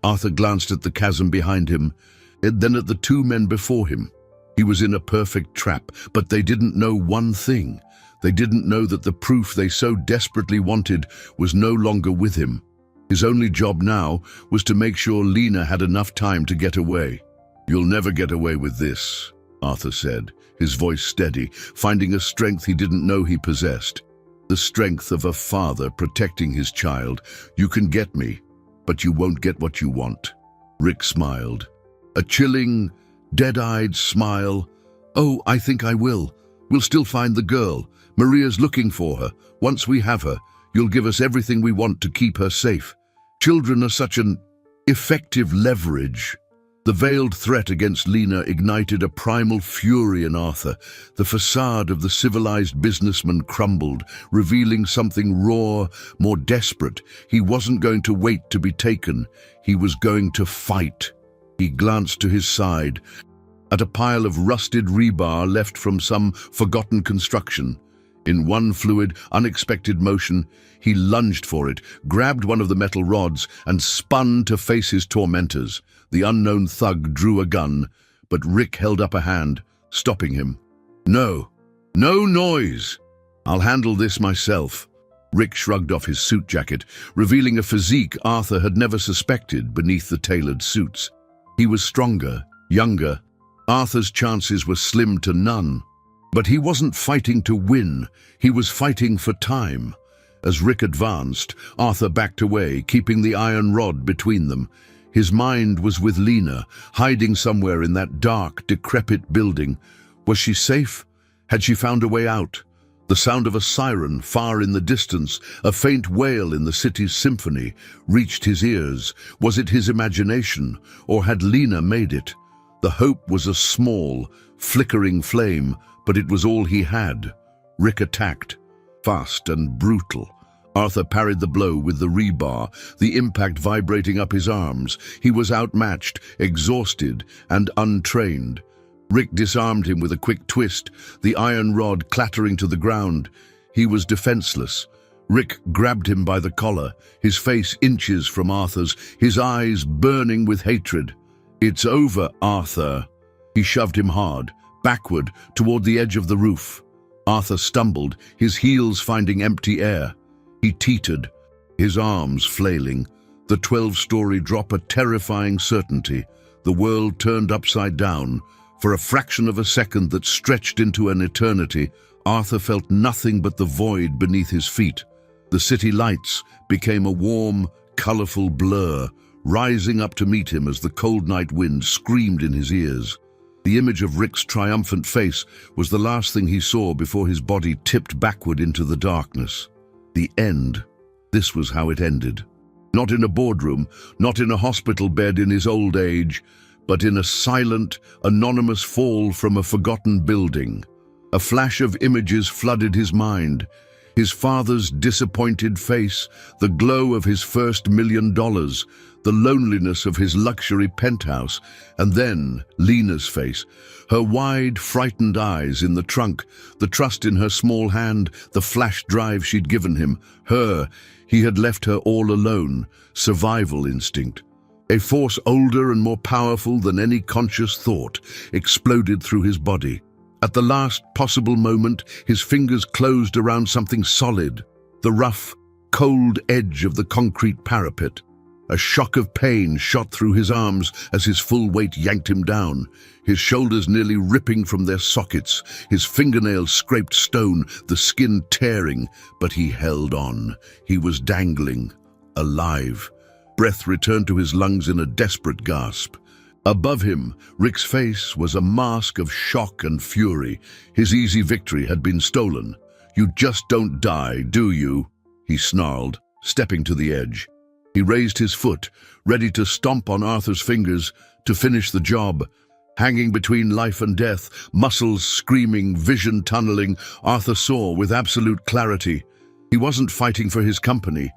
Arthur glanced at the chasm behind him, and then at the two men before him. He was in a perfect trap, but they didn't know one thing. They didn't know that the proof they so desperately wanted was no longer with him. His only job now was to make sure Lena had enough time to get away. "You'll never get away with this," Arthur said, his voice steady, finding a strength he didn't know he possessed. The strength of a father protecting his child. "You can get me, but you won't get what you want." Rick smiled. A chilling, dead-eyed smile. "Oh, I think I will. We'll still find the girl. Maria's looking for her. Once we have her, you'll give us everything we want to keep her safe. Children are such an effective leverage." The veiled threat against Lena ignited a primal fury in Arthur. The facade of the civilized businessman crumbled, revealing something raw, more desperate. He wasn't going to wait to be taken. He was going to fight. He glanced to his side, at a pile of rusted rebar left from some forgotten construction. In one fluid, unexpected motion, he lunged for it, grabbed one of the metal rods, and spun to face his tormentors. The unknown thug drew a gun, but Rick held up a hand, stopping him. "No, no noise! I'll handle this myself." Rick shrugged off his suit jacket, revealing a physique Arthur had never suspected beneath the tailored suits. He was stronger, younger. Arthur's chances were slim to none. But he wasn't fighting to win. He was fighting for time. As Rick advanced, Arthur backed away, keeping the iron rod between them. His mind was with Lena, hiding somewhere in that dark, decrepit building. Was she safe? Had she found a way out? The sound of a siren far in the distance, a faint wail in the city's symphony, reached his ears. Was it his imagination, or had Lena made it? The hope was a small, flickering flame, but it was all he had. Rick attacked, fast and brutal. Arthur parried the blow with the rebar, the impact vibrating up his arms. He was outmatched, exhausted, and untrained. Rick disarmed him with a quick twist, the iron rod clattering to the ground. He was defenseless, Rick grabbed him by the collar, his face inches from Arthur's, his eyes burning with hatred. "It's over, Arthur." He shoved him hard, backward, toward the edge of the roof. Arthur stumbled, his heels finding empty air. He teetered, his arms flailing. The 12-story drop a terrifying certainty. The world turned upside down. For a fraction of a second that stretched into an eternity, Arthur felt nothing but the void beneath his feet. The city lights became a warm, colorful blur, rising up to meet him as the cold night wind screamed in his ears. The image of Rick's triumphant face was the last thing he saw before his body tipped backward into the darkness. The end. This was how it ended. Not in a boardroom, not in a hospital bed in his old age, but in a silent, anonymous fall from a forgotten building. A flash of images flooded his mind. His father's disappointed face, the glow of his first $1 million, the loneliness of his luxury penthouse, and then Lena's face, her wide, frightened eyes in the trunk, the trust in her small hand, the flash drive she'd given him. He had left her all alone, survival instinct. A force older and more powerful than any conscious thought exploded through his body. At the last possible moment, his fingers closed around something solid, the rough, cold edge of the concrete parapet. A shock of pain shot through his arms as his full weight yanked him down, his shoulders nearly ripping from their sockets, his fingernails scraped stone, the skin tearing, but he held on. He was dangling, alive. Breath returned to his lungs in a desperate gasp. Above him, Rick's face was a mask of shock and fury. His easy victory had been stolen. "You just don't die, do you?" he snarled, stepping to the edge. He raised his foot, ready to stomp on Arthur's fingers, to finish the job. Hanging between life and death, muscles screaming, vision tunneling, Arthur saw with absolute clarity. He wasn't fighting for his company.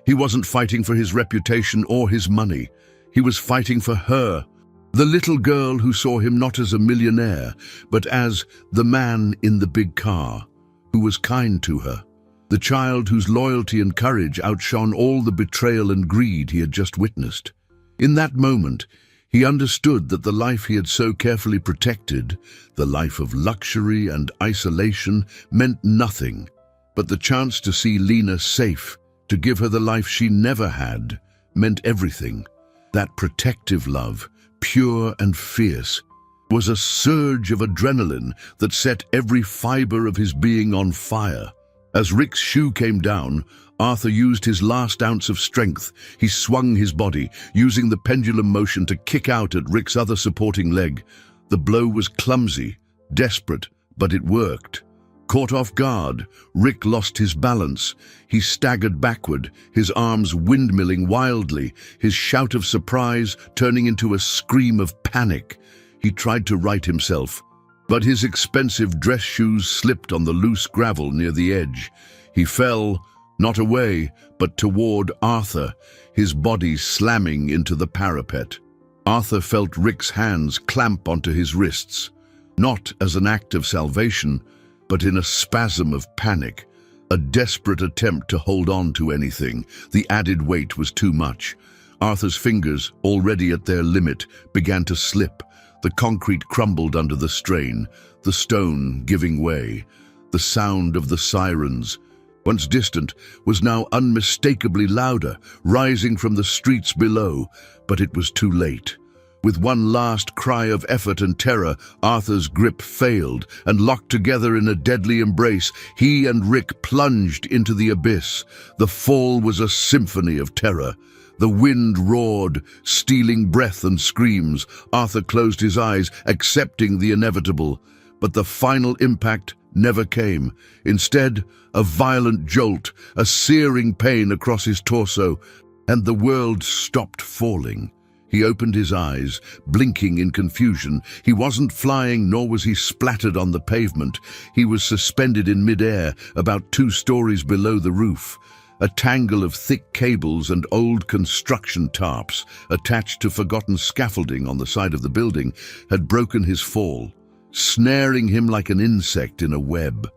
He wasn't fighting for his reputation or his money. He was fighting for her. The little girl who saw him not as a millionaire, but as the man in the big car, who was kind to her. The child whose loyalty and courage outshone all the betrayal and greed he had just witnessed. In that moment, he understood that the life he had so carefully protected, the life of luxury and isolation, meant nothing. But the chance to see Lena safe, to give her the life she never had, meant everything. That protective love, pure and fierce, was a surge of adrenaline that set every fiber of his being on fire. As Rick's shoe came down, Arthur used his last ounce of strength. He swung his body, using the pendulum motion to kick out at Rick's other supporting leg. The blow was clumsy, desperate, but it worked. Caught off guard, Rick lost his balance. He staggered backward, his arms windmilling wildly, his shout of surprise turning into a scream of panic. He tried to right himself, but his expensive dress shoes slipped on the loose gravel near the edge. He fell, not away, but toward Arthur, his body slamming into the parapet. Arthur felt Rick's hands clamp onto his wrists, not as an act of salvation, but in a spasm of panic, a desperate attempt to hold on to anything. The added weight was too much. Arthur's fingers, already at their limit, began to slip. The concrete crumbled under the strain, the stone giving way. The sound of the sirens, once distant, was now unmistakably louder, rising from the streets below, but it was too late. With one last cry of effort and terror, Arthur's grip failed, and locked together in a deadly embrace, he and Rick plunged into the abyss. The fall was a symphony of terror. The wind roared, stealing breath and screams. Arthur closed his eyes, accepting the inevitable. But the final impact never came. Instead, a violent jolt, a searing pain across his torso, and the world stopped falling. He opened his eyes, blinking in confusion. He wasn't flying, nor was he splattered on the pavement. He was suspended in midair, about 2 stories below the roof. A tangle of thick cables and old construction tarps, attached to forgotten scaffolding on the side of the building, had broken his fall, snaring him like an insect in a web.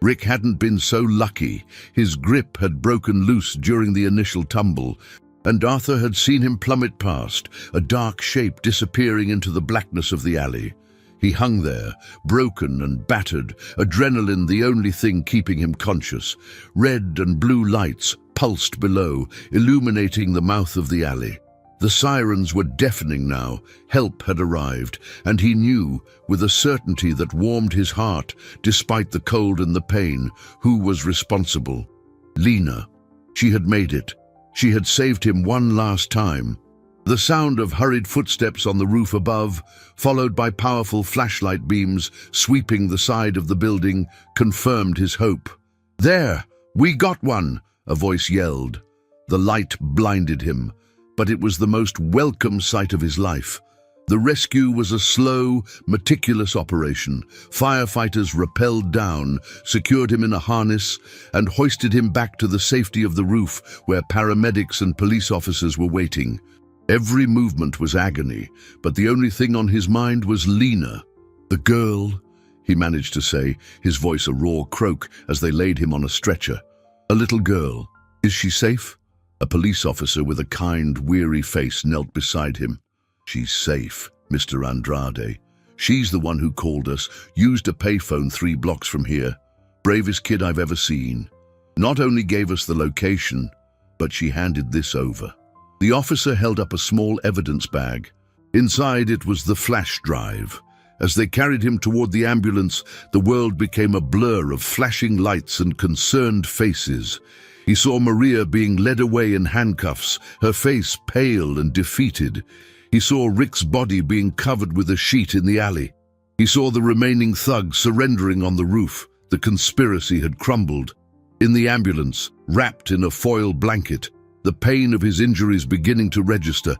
Rick hadn't been so lucky. His grip had broken loose during the initial tumble, and Arthur had seen him plummet past, a dark shape disappearing into the blackness of the alley. He hung there, broken and battered, adrenaline the only thing keeping him conscious. Red and blue lights pulsed below, illuminating the mouth of the alley. The sirens were deafening now. Help had arrived, and he knew, with a certainty that warmed his heart, despite the cold and the pain, who was responsible. Lena. She had made it. She had saved him one last time. The sound of hurried footsteps on the roof above, followed by powerful flashlight beams sweeping the side of the building, confirmed his hope. "There! We got one!" a voice yelled. The light blinded him, but it was the most welcome sight of his life. The rescue was a slow, meticulous operation. Firefighters rappelled down, secured him in a harness, and hoisted him back to the safety of the roof where paramedics and police officers were waiting. Every movement was agony, but the only thing on his mind was Lena. "The girl," he managed to say, his voice a raw croak as they laid him on a stretcher. "A little girl. Is she safe?" A police officer with a kind, weary face knelt beside him. "She's safe, Mr. Andrade. She's the one who called us, used a payphone 3 blocks from here. Bravest kid I've ever seen. Not only gave us the location, but she handed this over." The officer held up a small evidence bag. Inside it was the flash drive. As they carried him toward the ambulance, the world became a blur of flashing lights and concerned faces. He saw Maria being led away in handcuffs, her face pale and defeated. He saw Rick's body being covered with a sheet in the alley. He saw the remaining thugs surrendering on the roof. The conspiracy had crumbled. In the ambulance, wrapped in a foil blanket, the pain of his injuries beginning to register,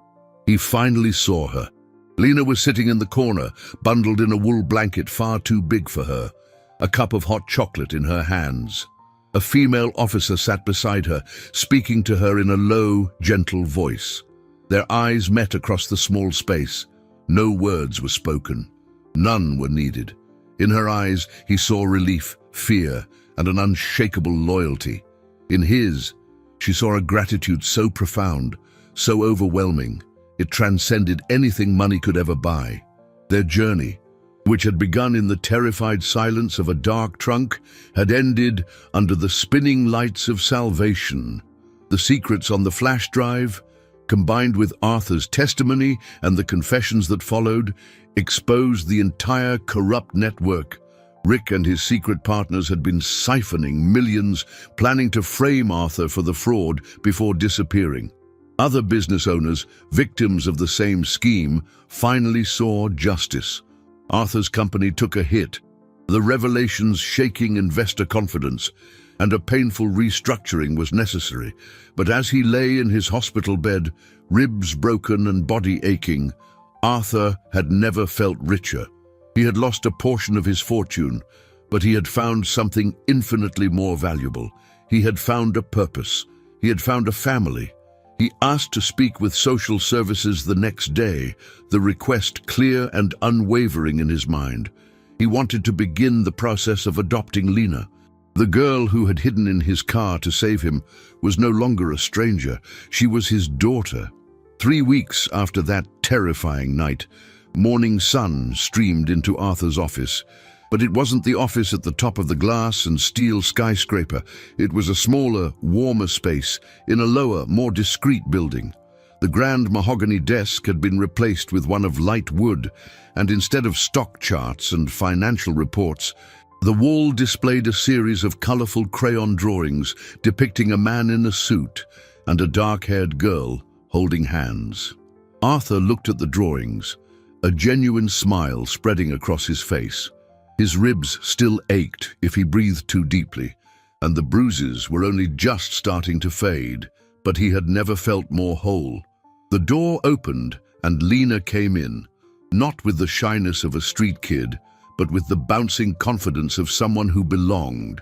he finally saw her. Lena was sitting in the corner, bundled in a wool blanket far too big for her, a cup of hot chocolate in her hands. A female officer sat beside her, speaking to her in a low, gentle voice. Their eyes met across the small space. No words were spoken. None were needed. In her eyes, he saw relief, fear, and an unshakable loyalty. In his, she saw a gratitude so profound, so overwhelming, it transcended anything money could ever buy. Their journey, which had begun in the terrified silence of a dark trunk, had ended under the spinning lights of salvation. The secrets on the flash drive, combined with Arthur's testimony and the confessions that followed, exposed the entire corrupt network. Rick and his secret partners had been siphoning millions, planning to frame Arthur for the fraud before disappearing. Other business owners, victims of the same scheme, finally saw justice. Arthur's company took a hit, the revelations shaking investor confidence, and a painful restructuring was necessary. But as he lay in his hospital bed, ribs broken and body aching, Arthur had never felt richer. He had lost a portion of his fortune, but he had found something infinitely more valuable. He had found a purpose. He had found a family. He asked to speak with social services the next day, the request clear and unwavering in his mind. He wanted to begin the process of adopting Lena. The girl who had hidden in his car to save him was no longer a stranger. She was his daughter. 3 weeks after that terrifying night, morning sun streamed into Arthur's office. But it wasn't the office at the top of the glass and steel skyscraper. It was a smaller, warmer space in a lower, more discreet building. The grand mahogany desk had been replaced with one of light wood, and instead of stock charts and financial reports, the wall displayed a series of colorful crayon drawings depicting a man in a suit and a dark-haired girl holding hands. Arthur looked at the drawings, a genuine smile spreading across his face. His ribs still ached if he breathed too deeply, and the bruises were only just starting to fade, but he had never felt more whole. The door opened and Lena came in, not with the shyness of a street kid, but with the bouncing confidence of someone who belonged.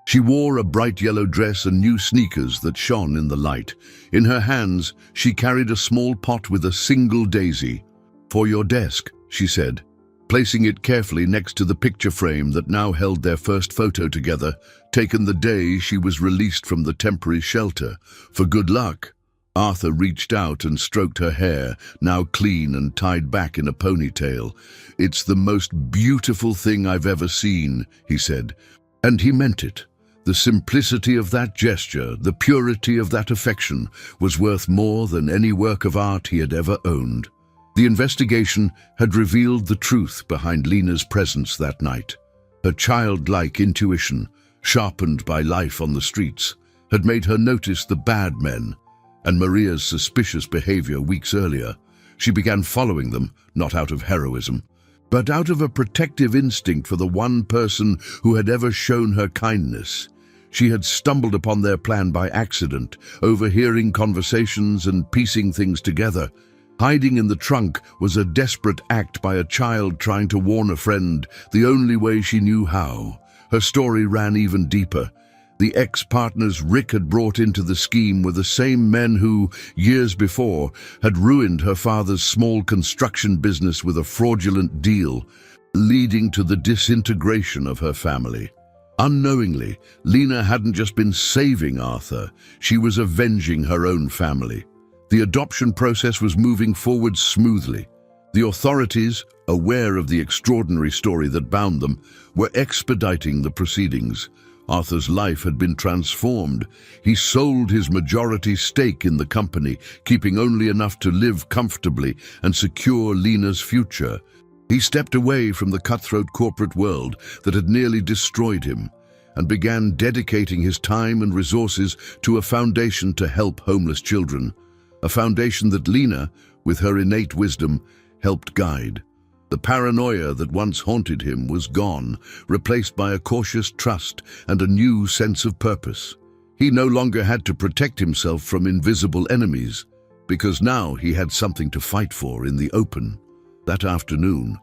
She wore a bright yellow dress and new sneakers that shone in the light. In her hands, she carried a small pot with a single daisy. "For your desk," she said. placing it carefully next to the picture frame that now held their first photo together, taken the day she was released from the temporary shelter. For good luck, Arthur reached out and stroked her hair, now clean and tied back in a ponytail. "It's the most beautiful thing I've ever seen," he said. And he meant it. The simplicity of that gesture, the purity of that affection, was worth more than any work of art he had ever owned. The investigation had revealed the truth behind Lena's presence that night. Her childlike intuition, sharpened by life on the streets, had made her notice the bad men, and Maria's suspicious behavior weeks earlier. She began following them, not out of heroism, but out of a protective instinct for the one person who had ever shown her kindness. She had stumbled upon their plan by accident, overhearing conversations and piecing things together. Hiding in the trunk was a desperate act by a child trying to warn a friend, the only way she knew how. Her story ran even deeper. The ex-partners Rick had brought into the scheme were the same men who, years before, had ruined her father's small construction business with a fraudulent deal, leading to the disintegration of her family. Unknowingly, Lena hadn't just been saving Arthur, she was avenging her own family. The adoption process was moving forward smoothly. The authorities, aware of the extraordinary story that bound them, were expediting the proceedings. Arthur's life had been transformed. He sold his majority stake in the company, keeping only enough to live comfortably and secure Lena's future. He stepped away from the cutthroat corporate world that had nearly destroyed him and began dedicating his time and resources to a foundation to help homeless children, a foundation that Lena, with her innate wisdom, helped guide. The paranoia that once haunted him was gone, replaced by a cautious trust and a new sense of purpose. He no longer had to protect himself from invisible enemies, because now he had something to fight for in the open. That afternoon,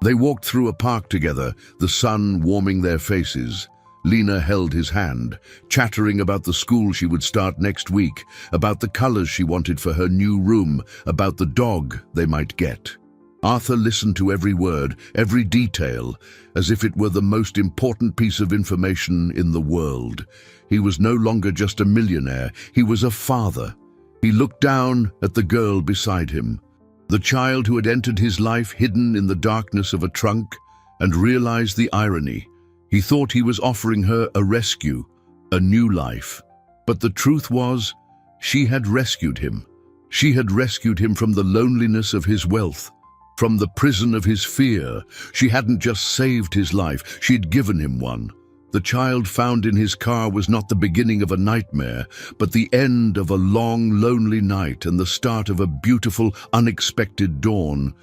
they walked through a park together, the sun warming their faces. Lena held his hand, chattering about the school she would start next week, about the colors she wanted for her new room, about the dog they might get. Arthur listened to every word, every detail, as if it were the most important piece of information in the world. He was no longer just a millionaire, he was a father. He looked down at the girl beside him, the child who had entered his life hidden in the darkness of a trunk, and realized the irony. He thought he was offering her a rescue, a new life. But the truth was, she had rescued him. She had rescued him from the loneliness of his wealth, from the prison of his fear. She hadn't just saved his life, she'd given him one. The child found in his car was not the beginning of a nightmare, but the end of a long, lonely night and the start of a beautiful, unexpected dawn.